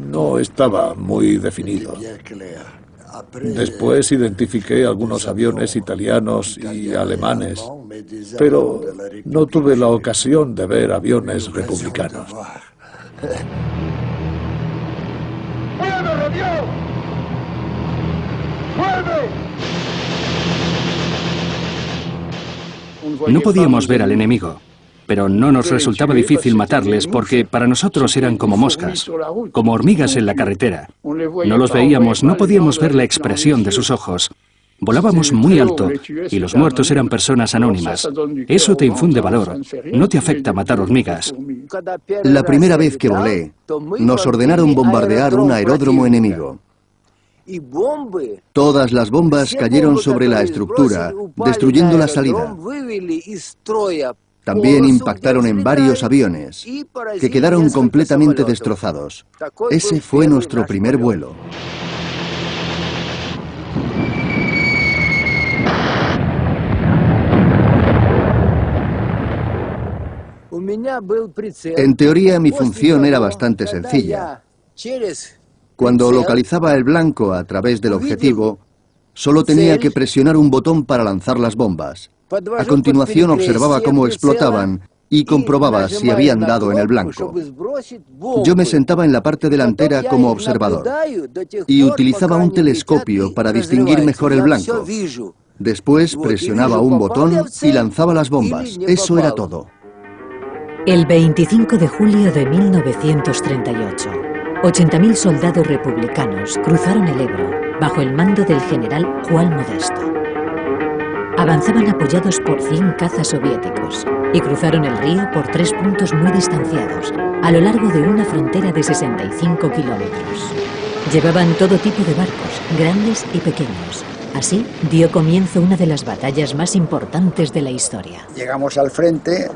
[SPEAKER 8] no estaba muy definido. Después identifiqué algunos aviones italianos y alemanes, pero no tuve la ocasión de ver aviones republicanos.
[SPEAKER 7] No podíamos ver al enemigo, pero no nos resultaba difícil matarles porque para nosotros eran como moscas, como hormigas en la carretera. No los veíamos, no podíamos ver la expresión de sus ojos. Volábamos muy alto y los muertos eran personas anónimas. Eso te infunde valor. No te afecta matar hormigas.
[SPEAKER 4] La primera vez que volé, nos ordenaron bombardear un aeródromo enemigo. Todas las bombas cayeron sobre la estructura, destruyendo la salida. También impactaron en varios aviones, que quedaron completamente destrozados. Ese fue nuestro primer vuelo. En teoría, mi función era bastante sencilla. Cuando localizaba el blanco a través del objetivo, solo tenía que presionar un botón para lanzar las bombas. A continuación observaba cómo explotaban y comprobaba si habían dado en el blanco. Yo me sentaba en la parte delantera como observador y utilizaba un telescopio para distinguir mejor el blanco. Después presionaba un botón y lanzaba las bombas. Eso era todo.
[SPEAKER 1] El 25 de julio de 1938, 80.000 soldados republicanos cruzaron el Ebro bajo el mando del general Juan Modesto. Avanzaban apoyados por 100 cazas soviéticos y cruzaron el río por 3 puntos muy distanciados, a lo largo de una frontera de 65 kilómetros. Llevaban todo tipo de barcos, grandes y pequeños. Así dio comienzo una de las batallas más importantes de la historia.
[SPEAKER 6] Llegamos al frente.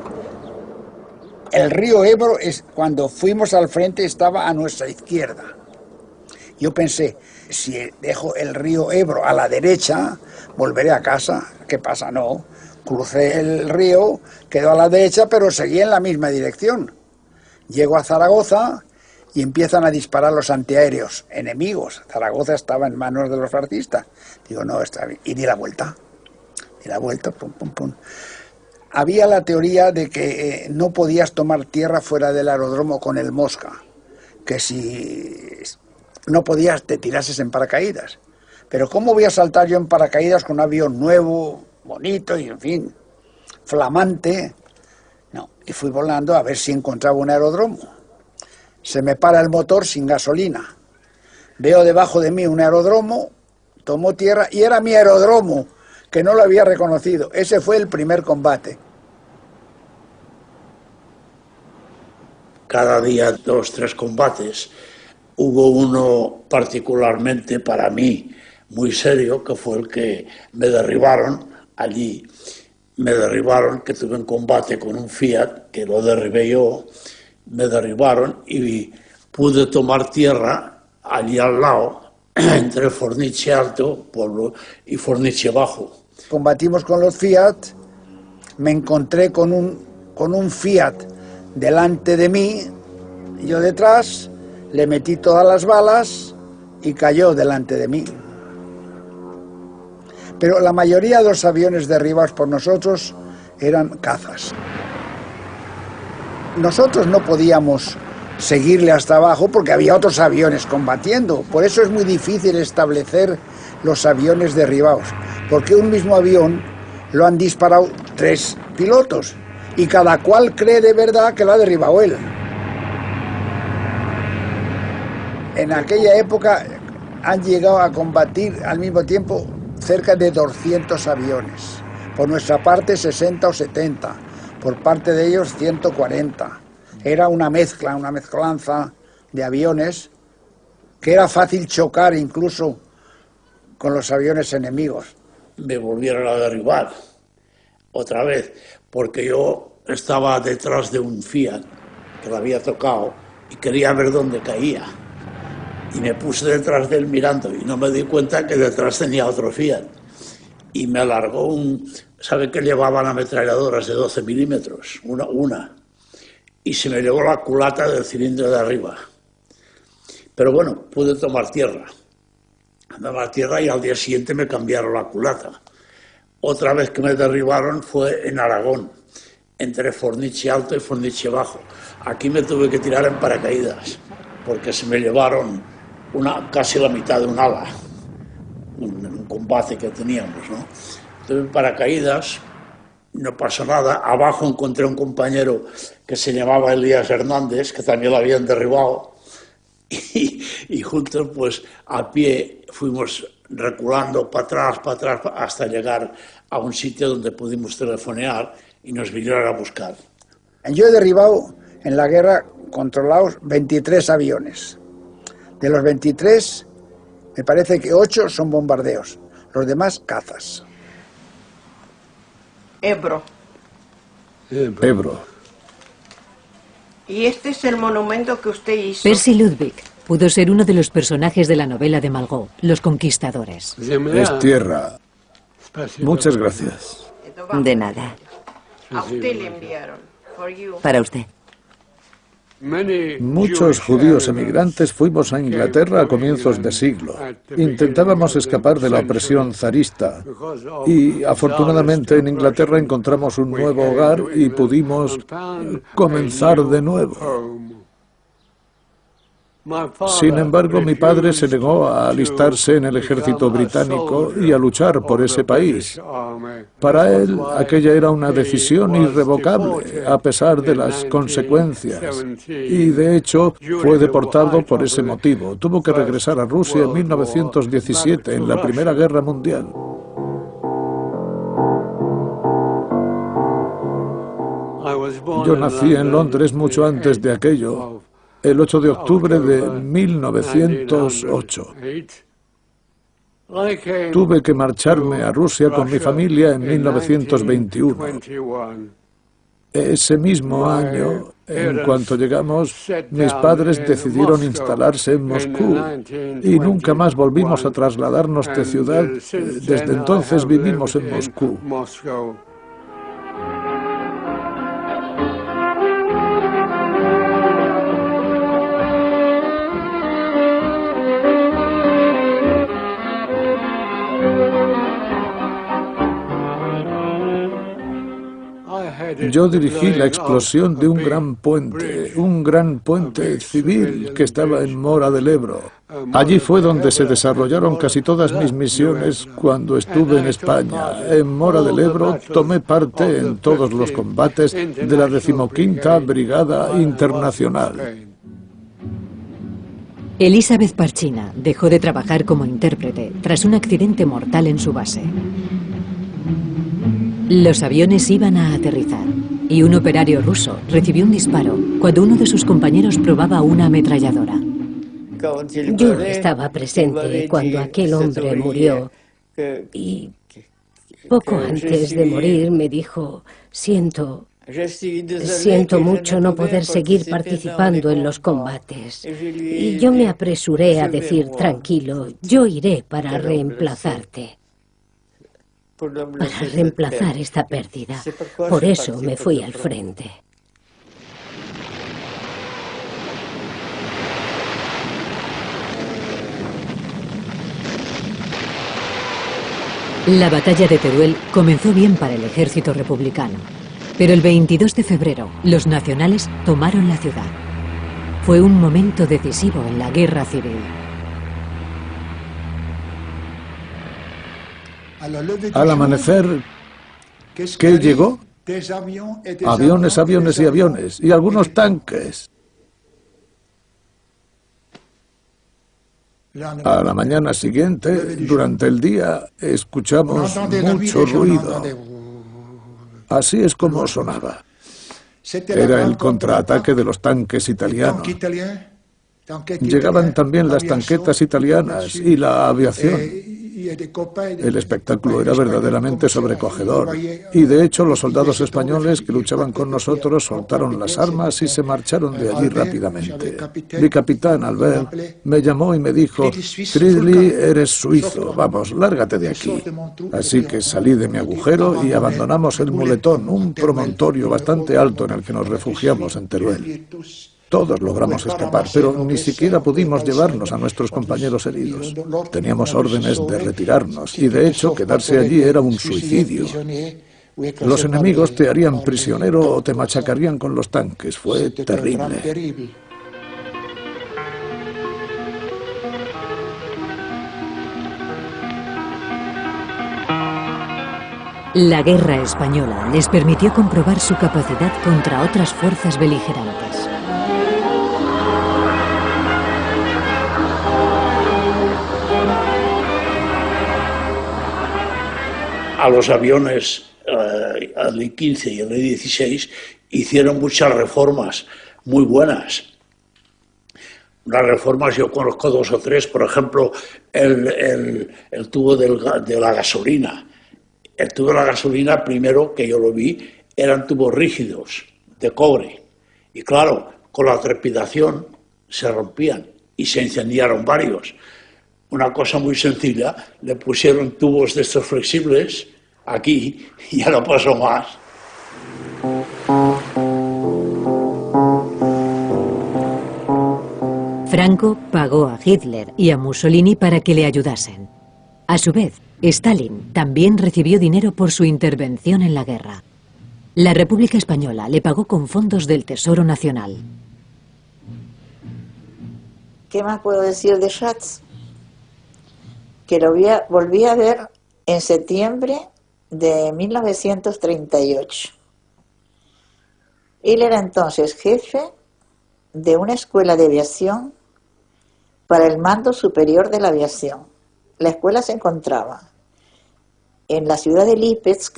[SPEAKER 6] El río Ebro, cuando fuimos al frente, estaba a nuestra izquierda. Yo pensé, si dejo el río Ebro a la derecha, volveré a casa. ¿Qué pasa? No. Crucé el río, quedó a la derecha, pero seguí en la misma dirección. Llego a Zaragoza y empiezan a disparar los antiaéreos enemigos. Zaragoza estaba en manos de los fascistas. Digo, no, está bien. Y di la vuelta. Di la vuelta, pum, pum, pum. Había la teoría de que no podías tomar tierra fuera del aeródromo con el Mosca, que si no podías te tirases en paracaídas. Pero ¿cómo voy a saltar yo en paracaídas con un avión nuevo, bonito y, en fin, flamante? No, y fui volando a ver si encontraba un aeródromo. Se me para el motor sin gasolina. Veo debajo de mí un aeródromo, tomó tierra y era mi aeródromo, que no lo había reconocido. Ese fue el primer combate.
[SPEAKER 10] Cada día 2 o 3 combates. Hubo uno particularmente para mí muy serio, que fue el que me derribaron allí. Me derribaron, que tuve un combate con un Fiat, que lo derribé yo, me derribaron y pude tomar tierra allí al lado, entre Forniche Alto, pueblo, y Forniche Bajo.
[SPEAKER 6] Combatimos con los Fiat, me encontré con un Fiat delante de mí, yo detrás, le metí todas las balas y cayó delante de mí. Pero la mayoría de los aviones derribados por nosotros eran cazas. Nosotros no podíamos seguirle hasta abajo porque había otros aviones combatiendo. Por eso es muy difícil establecer los aviones derribados, porque un mismo avión lo han disparado 3 pilotos y cada cual cree de verdad que lo ha derribado él. En aquella época han llegado a combatir al mismo tiempo cerca de 200 aviones. Por nuestra parte 60 o 70, por parte de ellos 140. Era una mezcla, una mezcolanza de aviones que era fácil chocar incluso con los aviones enemigos.
[SPEAKER 10] Me volvieron a derribar otra vez, porque yo estaba detrás de un Fiat que lo había tocado y quería ver dónde caía. Y me puse detrás de él mirando y no me di cuenta que detrás tenía otro Fiat. Y me alargó ¿sabe que llevaban ametralladoras de 12 milímetros? Una. Y se me llevó la culata del cilindro de arriba. Pero bueno, pude tomar tierra. Andaba a tierra y al día siguiente me cambiaron la culata. Otra vez que me derribaron fue en Aragón, entre Forniche Alto y Forniche Bajo. Aquí me tuve que tirar en paracaídas, porque se me llevaron casi la mitad de un ala, un combate que teníamos, ¿no? Entonces, paracaídas, no pasó nada. Abajo encontré un compañero que se llamaba Elías Hernández, que también lo habían derribado, y juntos, pues, a pie fuimos reculando para atrás, hasta llegar a un sitio donde pudimos telefonear y nos vinieron a buscar.
[SPEAKER 6] Yo he derribado en la guerra controlados 23 aviones. De los 23, me parece que 8 son bombardeos, los demás cazas.
[SPEAKER 2] Ebro. Y este es el monumento que usted hizo.
[SPEAKER 1] Percy Ludwig pudo ser uno de los personajes de la novela de Malgó, Los Conquistadores.
[SPEAKER 8] Es tierra. Muchas gracias.
[SPEAKER 3] De nada.
[SPEAKER 2] A usted le enviaron.
[SPEAKER 3] Para usted.
[SPEAKER 8] Muchos judíos emigrantes fuimos a Inglaterra a comienzos de siglo. Intentábamos escapar de la opresión zarista y afortunadamente en Inglaterra encontramos un nuevo hogar y pudimos comenzar de nuevo. Sin embargo, mi padre se negó a alistarse en el ejército británico y a luchar por ese país. Para él, aquella era una decisión irrevocable, a pesar de las consecuencias. Y, de hecho, fue deportado por ese motivo. Tuvo que regresar a Rusia en 1917, en la Primera Guerra Mundial. Yo nací en Londres mucho antes de aquello, el 8 de octubre de 1908. Tuve que marcharme a Rusia con mi familia en 1921. Ese mismo año, en cuanto llegamos, mis padres decidieron instalarse en Moscú y nunca más volvimos a trasladarnos de ciudad. Desde entonces vivimos en Moscú. Yo dirigí la explosión de un gran puente civil que estaba en Mora del Ebro. Allí fue donde se desarrollaron casi todas mis misiones cuando estuve en España. En Mora del Ebro tomé parte en todos los combates de la 15ª Brigada Internacional.
[SPEAKER 1] Elizabeth Parchina dejó de trabajar como intérprete tras un accidente mortal en su base. Los aviones iban a aterrizar y un operario ruso recibió un disparo cuando uno de sus compañeros probaba una ametralladora.
[SPEAKER 5] Yo estaba presente cuando aquel hombre murió y poco antes de morir me dijo: siento mucho no poder seguir participando en los combates. Y yo me apresuré a decir: tranquilo, yo iré para reemplazarte. Para reemplazar esta pérdida. Por eso me fui al frente.
[SPEAKER 1] La batalla de Teruel comenzó bien para el ejército republicano, pero el 22 de febrero los nacionales tomaron la ciudad. Fue un momento decisivo en la guerra civil.
[SPEAKER 8] Al amanecer, ¿qué llegó? Aviones, aviones y aviones, y algunos tanques. A la mañana siguiente, durante el día, escuchamos mucho ruido. Así es como sonaba. Era el contraataque de los tanques italianos. Llegaban también las tanquetas italianas y la aviación. El espectáculo era verdaderamente sobrecogedor. Y de hecho los soldados españoles que luchaban con nosotros soltaron las armas y se marcharon de allí rápidamente. Mi capitán, Albert, me llamó y me dijo: Fridley, eres suizo, vamos, lárgate de aquí. Así que salí de mi agujero y abandonamos el Muletón, un promontorio bastante alto en el que nos refugiamos en Teruel. Todos logramos escapar, pero ni siquiera pudimos llevarnos a nuestros compañeros heridos. Teníamos órdenes de retirarnos y, de hecho, quedarse allí era un suicidio. Los enemigos te harían prisionero o te machacarían con los tanques. Fue terrible.
[SPEAKER 1] La guerra española les permitió comprobar su capacidad contra otras fuerzas beligerantes.
[SPEAKER 10] A los aviones, al I-15 y al I-16, hicieron muchas reformas muy buenas. Unas reformas, yo conozco 2 o 3, por ejemplo, el tubo de la gasolina. El tubo de la gasolina, primero que yo lo vi, eran tubos rígidos, de cobre. Y claro, con la trepidación se rompían y se incendiaron varios. Una cosa muy sencilla, le pusieron tubos de estos flexibles aquí y ya no pasó más.
[SPEAKER 1] Franco pagó a Hitler y a Mussolini para que le ayudasen. A su vez, Stalin también recibió dinero por su intervención en la guerra. La República Española le pagó con fondos del Tesoro Nacional.
[SPEAKER 9] ¿Qué más puedo decir de Schatz? Que lo volví a ver en septiembre de 1938. Él era entonces jefe de una escuela de aviación para el Mando Superior de la Aviación. La escuela se encontraba en la ciudad de Lipetsk,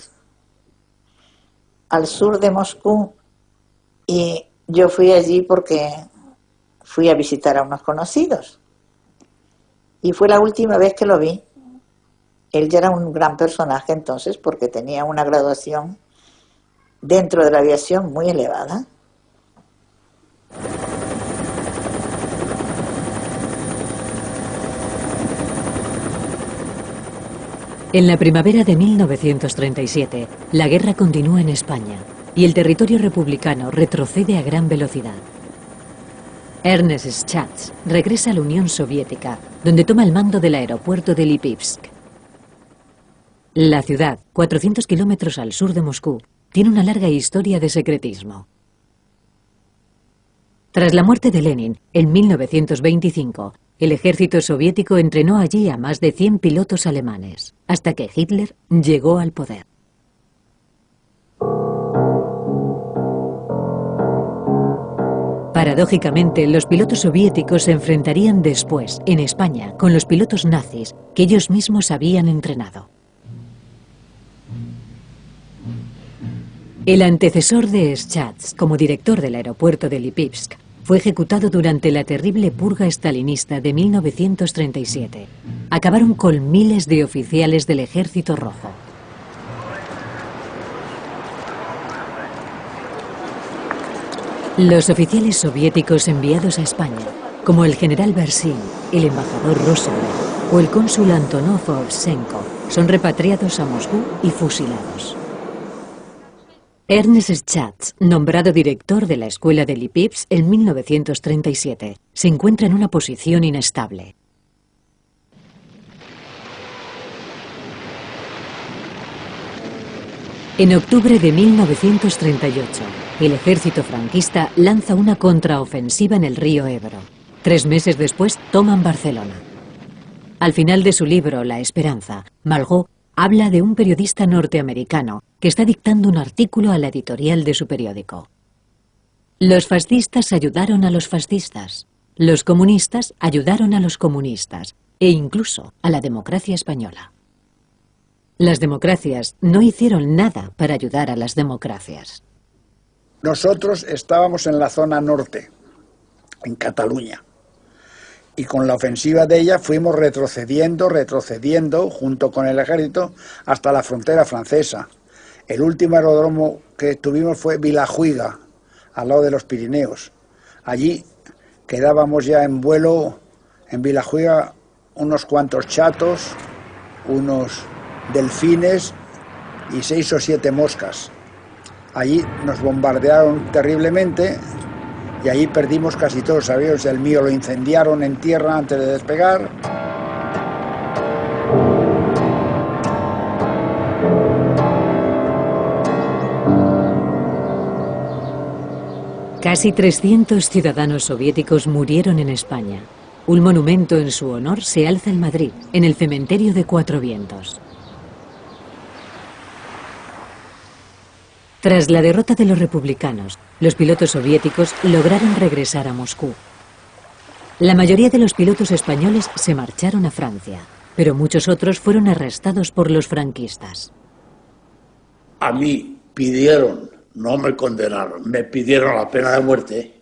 [SPEAKER 9] al sur de Moscú, y yo fui allí porque fui a visitar a unos conocidos. Y fue la última vez que lo vi. Él ya era un gran personaje entonces porque tenía una graduación dentro de la aviación muy elevada.
[SPEAKER 1] En la primavera de 1937, la guerra continúa en España y el territorio republicano retrocede a gran velocidad. Ernest Schatz regresa a la Unión Soviética, donde toma el mando del aeropuerto de Lipetsk. La ciudad, 400 kilómetros al sur de Moscú, tiene una larga historia de secretismo. Tras la muerte de Lenin, en 1925, el ejército soviético entrenó allí a más de 100 pilotos alemanes, hasta que Hitler llegó al poder. Paradójicamente, los pilotos soviéticos se enfrentarían después, en España, con los pilotos nazis que ellos mismos habían entrenado. El antecesor de Schatz, como director del aeropuerto de Lipivsk, fue ejecutado durante la terrible purga estalinista de 1937. Acabaron con miles de oficiales del Ejército Rojo. Los oficiales soviéticos enviados a España, como el general Bersin, el embajador Rosenberg o el cónsul Antonov Ovchenko, son repatriados a Moscú y fusilados. Ernest Schatz, nombrado director de la escuela de Lipivsk en 1937, se encuentra en una posición inestable. En octubre de 1938, el ejército franquista lanza una contraofensiva en el río Ebro. 3 meses después toman Barcelona. Al final de su libro La Esperanza, Malraux habla de un periodista norteamericano que está dictando un artículo a la editorial de su periódico. Los fascistas ayudaron a los fascistas, los comunistas ayudaron a los comunistas e incluso a la democracia española. Las democracias no hicieron nada para ayudar a las democracias.
[SPEAKER 6] Nosotros estábamos en la zona norte, en Cataluña. Y con la ofensiva de ella fuimos retrocediendo junto con el ejército hasta la frontera francesa. El último aeródromo que tuvimos fue Vilajuiga, al lado de los Pirineos. Allí quedábamos ya en vuelo en Vilajuiga unos cuantos chatos, unos delfines y 6 o 7 moscas. Allí nos bombardearon terriblemente. Y ahí perdimos casi todos los aviones. El mío lo incendiaron en tierra antes de despegar.
[SPEAKER 1] Casi 300 ciudadanos soviéticos murieron en España. Un monumento en su honor se alza en Madrid, en el cementerio de Cuatro Vientos. Tras la derrota de los republicanos, los pilotos soviéticos lograron regresar a Moscú. La mayoría de los pilotos españoles se marcharon a Francia, pero muchos otros fueron arrestados por los franquistas.
[SPEAKER 10] A mí pidieron, no me condenaron, me pidieron la pena de muerte,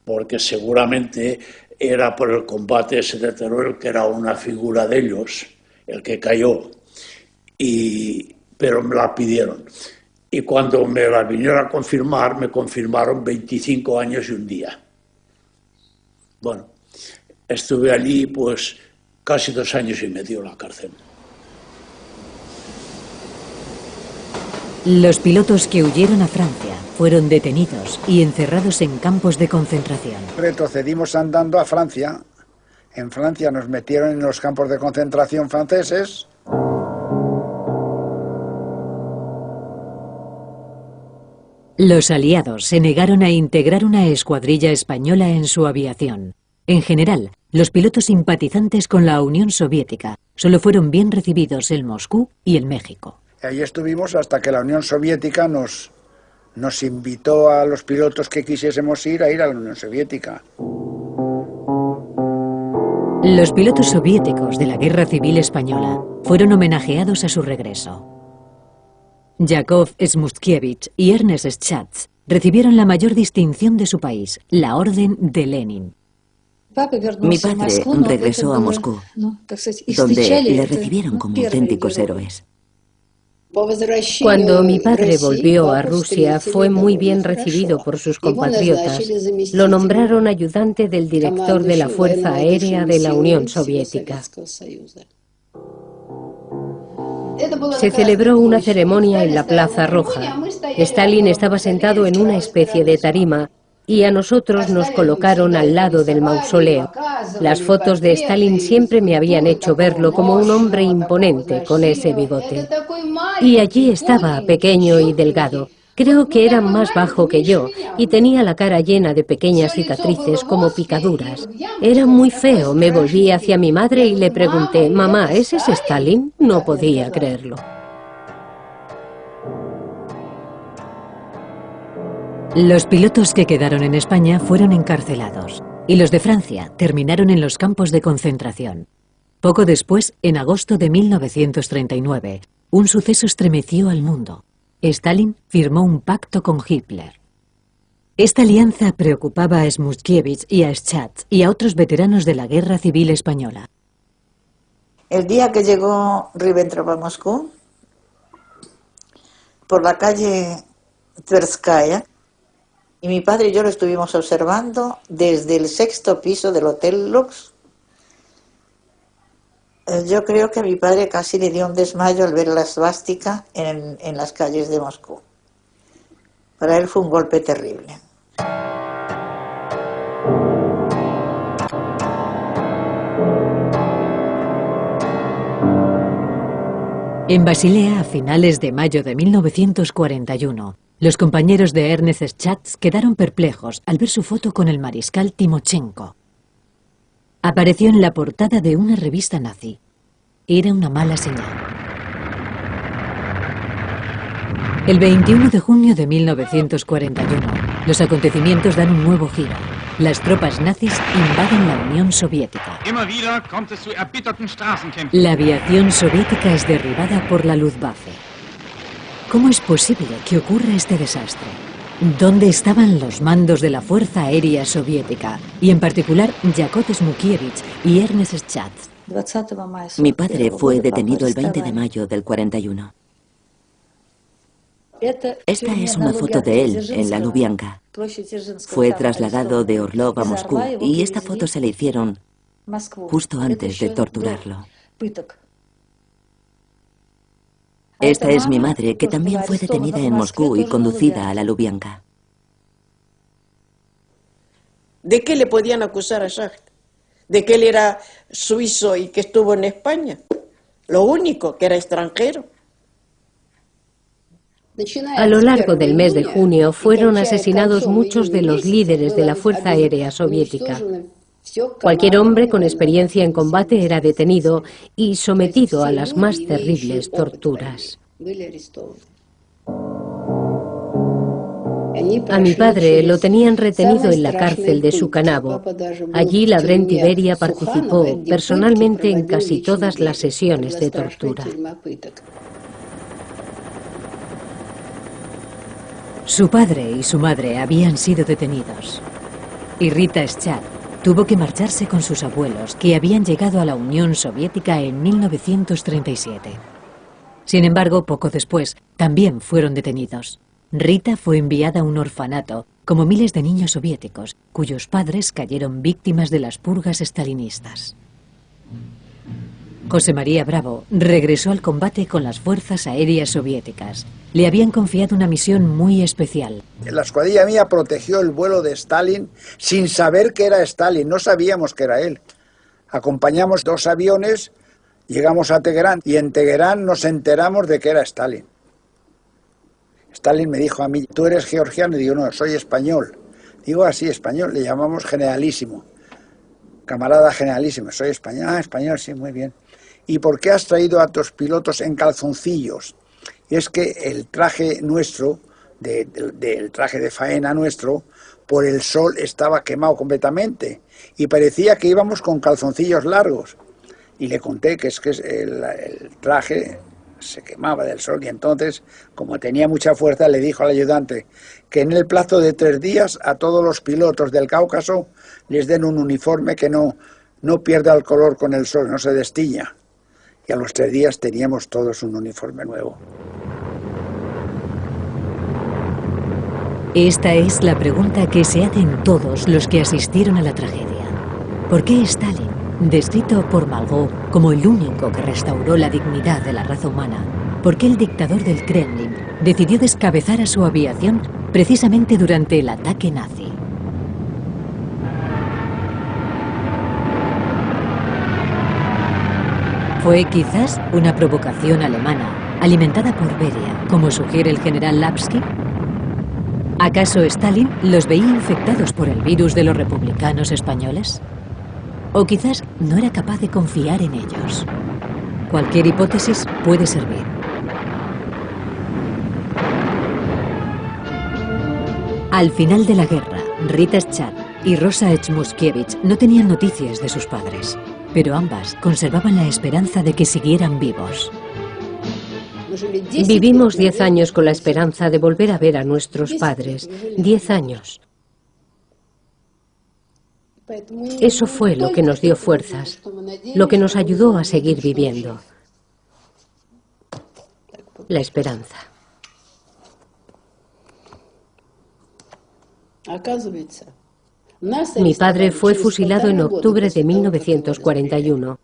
[SPEAKER 10] porque seguramente era por el combate ese de Teruel, que era una figura de ellos, el que cayó, pero me la pidieron. Y cuando me la vinieron a confirmar, me confirmaron 25 años y un día. Bueno, estuve allí pues casi 2 años y medio en la cárcel.
[SPEAKER 1] Los pilotos que huyeron a Francia fueron detenidos y encerrados en campos de concentración.
[SPEAKER 6] Retrocedimos andando a Francia. En Francia nos metieron en los campos de concentración franceses.
[SPEAKER 1] Los aliados se negaron a integrar una escuadrilla española en su aviación. En general, los pilotos simpatizantes con la Unión Soviética solo fueron bien recibidos en Moscú y en México.
[SPEAKER 6] Ahí estuvimos hasta que la Unión Soviética nos invitó a los pilotos que quisiésemos ir a la Unión Soviética.
[SPEAKER 1] Los pilotos soviéticos de la Guerra Civil Española fueron homenajeados a su regreso. Yakov Smutkiewicz y Ernest Schatz recibieron la mayor distinción de su país, la Orden de Lenin.
[SPEAKER 3] Mi padre regresó a Moscú, donde le recibieron como auténticos héroes.
[SPEAKER 5] Cuando mi padre volvió a Rusia, fue muy bien recibido por sus compatriotas. Lo nombraron ayudante del director de la Fuerza Aérea de la Unión Soviética. Se celebró una ceremonia en la Plaza Roja. Stalin estaba sentado en una especie de tarima y a nosotros nos colocaron al lado del mausoleo. Las fotos de Stalin siempre me habían hecho verlo como un hombre imponente con ese bigote. Y allí estaba, pequeño y delgado. Creo que era más bajo que yo y tenía la cara llena de pequeñas cicatrices como picaduras. Era muy feo. Me volví hacia mi madre y le pregunté, «Mamá, ¿ese es Stalin?» No podía creerlo.
[SPEAKER 1] Los pilotos que quedaron en España fueron encarcelados y los de Francia terminaron en los campos de concentración. Poco después, en agosto de 1939, un suceso estremeció al mundo. Stalin firmó un pacto con Hitler. Esta alianza preocupaba a Smutkiewicz y a Schatz y a otros veteranos de la Guerra Civil Española.
[SPEAKER 9] El día que llegó Ribbentrop a Moscú, por la calle Tverskaya, y mi padre y yo lo estuvimos observando desde el 6º piso del Hotel Lux. Yo creo que a mi padre casi le dio un desmayo al ver la svástica en las calles de Moscú. Para él fue un golpe terrible.
[SPEAKER 1] En Basilea, a finales de mayo de 1941, los compañeros de Ernest Schatz quedaron perplejos al ver su foto con el mariscal Timochenko. Apareció en la portada de una revista nazi. Era una mala señal. El 21 de junio de 1941, los acontecimientos dan un nuevo giro. Las tropas nazis invaden la Unión Soviética. La aviación soviética es derribada por la Luftwaffe. ¿Cómo es posible que ocurra este desastre? ¿Dónde estaban los mandos de la Fuerza Aérea Soviética? Y en particular, Yakov Smutkiewicz y Ernest Schatz.
[SPEAKER 3] Mi padre fue detenido el 20 de mayo del 41. Esta es una foto de él en la Lubianka. Fue trasladado de Orlov a Moscú y esta foto se le hicieron justo antes de torturarlo. Esta es mi madre, que también fue detenida en Moscú y conducida a la Lubianka.
[SPEAKER 2] ¿De qué le podían acusar a Schacht? ¿De que él era suizo y que estuvo en España? Lo único, que era extranjero.
[SPEAKER 5] A lo largo del mes de junio fueron asesinados muchos de los líderes de la Fuerza Aérea Soviética. Cualquier hombre con experiencia en combate era detenido y sometido a las más terribles torturas. A mi padre lo tenían retenido en la cárcel de Sukhanavo. Allí Lavrent Beria participó personalmente en casi todas las sesiones de tortura.
[SPEAKER 1] Su padre y su madre habían sido detenidos. Y Rita Schatz tuvo que marcharse con sus abuelos, que habían llegado a la Unión Soviética en 1937. Sin embargo, poco después, también fueron detenidos. Rita fue enviada a un orfanato, como miles de niños soviéticos, cuyos padres cayeron víctimas de las purgas estalinistas. José María Bravo regresó al combate con las fuerzas aéreas soviéticas. Le habían confiado una misión muy especial.
[SPEAKER 6] La escuadrilla mía protegió el vuelo de Stalin sin saber que era Stalin, no sabíamos que era él. Acompañamos 2 aviones, llegamos a Teherán y en Teherán nos enteramos de que era Stalin. Stalin me dijo a mí, ¿tú eres georgiano? Y digo, no, soy español. Digo, así, español, le llamamos generalísimo. Camarada generalísimo, soy español. Ah, español, sí, muy bien. ¿Y por qué has traído a tus pilotos en calzoncillos? Y es que el traje nuestro, del traje de faena nuestro, por el sol estaba quemado completamente y parecía que íbamos con calzoncillos largos. Y le conté que el traje se quemaba del sol y entonces, como tenía mucha fuerza, le dijo al ayudante que en el plazo de 3 días a todos los pilotos del Cáucaso les den un uniforme que no pierda el color con el sol, no se destiña. Y a los 3 días teníamos todos un uniforme nuevo.
[SPEAKER 1] Esta es la pregunta que se hacen todos los que asistieron a la tragedia. ¿Por qué Stalin, descrito por Malraux como el único que restauró la dignidad de la raza humana, por qué el dictador del Kremlin decidió descabezar a su aviación precisamente durante el ataque nazi? ¿Fue quizás una provocación alemana, alimentada por Beria, como sugiere el general Lapsky? ¿Acaso Stalin los veía infectados por el virus de los republicanos españoles? ¿O quizás no era capaz de confiar en ellos? Cualquier hipótesis puede servir. Al final de la guerra, Rita Schat y Rosa Echmuskiewicz no tenían noticias de sus padres, pero ambas conservaban la esperanza de que siguieran vivos.
[SPEAKER 5] Vivimos 10 años con la esperanza de volver a ver a nuestros padres. 10 años. Eso fue lo que nos dio fuerzas, lo que nos ayudó a seguir viviendo. La esperanza. Mi padre fue fusilado en octubre de 1941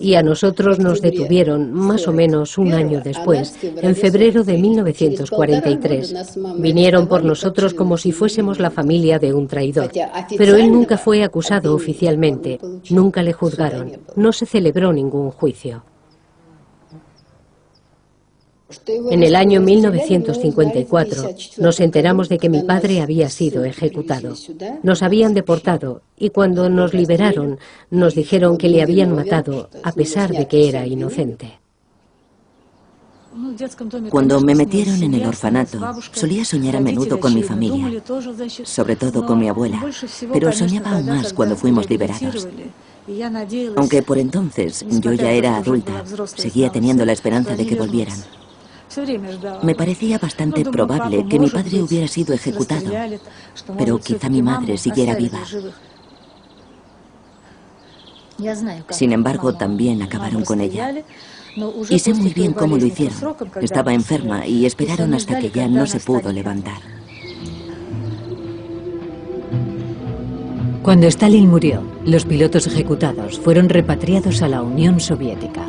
[SPEAKER 5] y a nosotros nos detuvieron más o menos un año después, en febrero de 1943. Vinieron por nosotros como si fuésemos la familia de un traidor, pero él nunca fue acusado oficialmente, nunca le juzgaron, no se celebró ningún juicio. En el año 1954 nos enteramos de que mi padre había sido ejecutado. Nos habían deportado y cuando nos liberaron nos dijeron que le habían matado a pesar de que era inocente.
[SPEAKER 3] Cuando me metieron en el orfanato, solía soñar a menudo con mi familia, sobre todo con mi abuela, pero soñaba aún más cuando fuimos liberados. Aunque por entonces yo ya era adulta, seguía teniendo la esperanza de que volvieran. Me parecía bastante probable que mi padre hubiera sido ejecutado, pero quizá mi madre siguiera viva. Sin embargo, también acabaron con ella. Y sé muy bien cómo lo hicieron. Estaba enferma y esperaron hasta que ya no se pudo levantar.
[SPEAKER 1] Cuando Stalin murió, los pilotos ejecutados fueron repatriados a la Unión Soviética.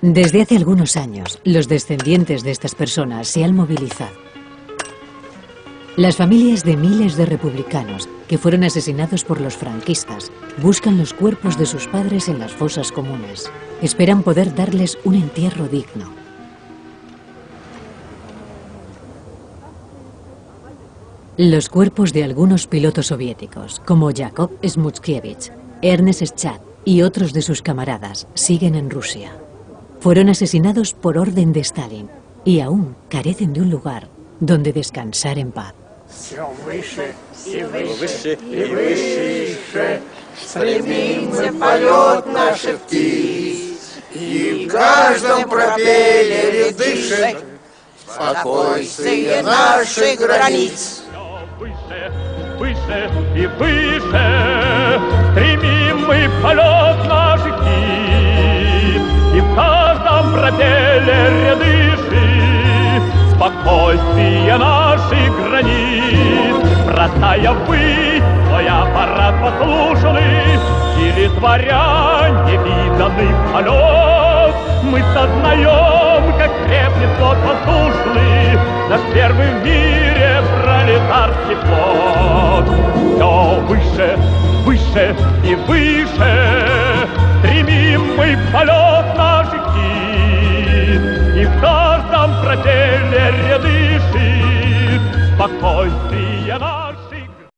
[SPEAKER 1] Desde hace algunos años, los descendientes de estas personas se han movilizado. Las familias de miles de republicanos que fueron asesinados por los franquistas buscan los cuerpos de sus padres en las fosas comunes. Esperan poder darles un entierro digno. Los cuerpos de algunos pilotos soviéticos, como Yakov Smuskiewicz, Ernest Schat y otros de sus camaradas, siguen en Rusia. Fueron asesinados por orden de Stalin y aún carecen de un lugar donde descansar en paz.
[SPEAKER 11] Стремится полет наших птиц, и в каждом пропеллере дышит спокойствие наших границ.
[SPEAKER 12] Выше и выше стремим мы полет наших птиц, и в каждом пропеллере дышит спокойствие наших границ. Бросая ввысь свой аппарат послушный, или творя невиданный полет, мы сознаем, как крепнет тот воздушный, наш первый в мире пролетарский флот. Все выше, выше и выше стремим мы полет наших птиц, и в каждом пропеллере дышит спокойствие.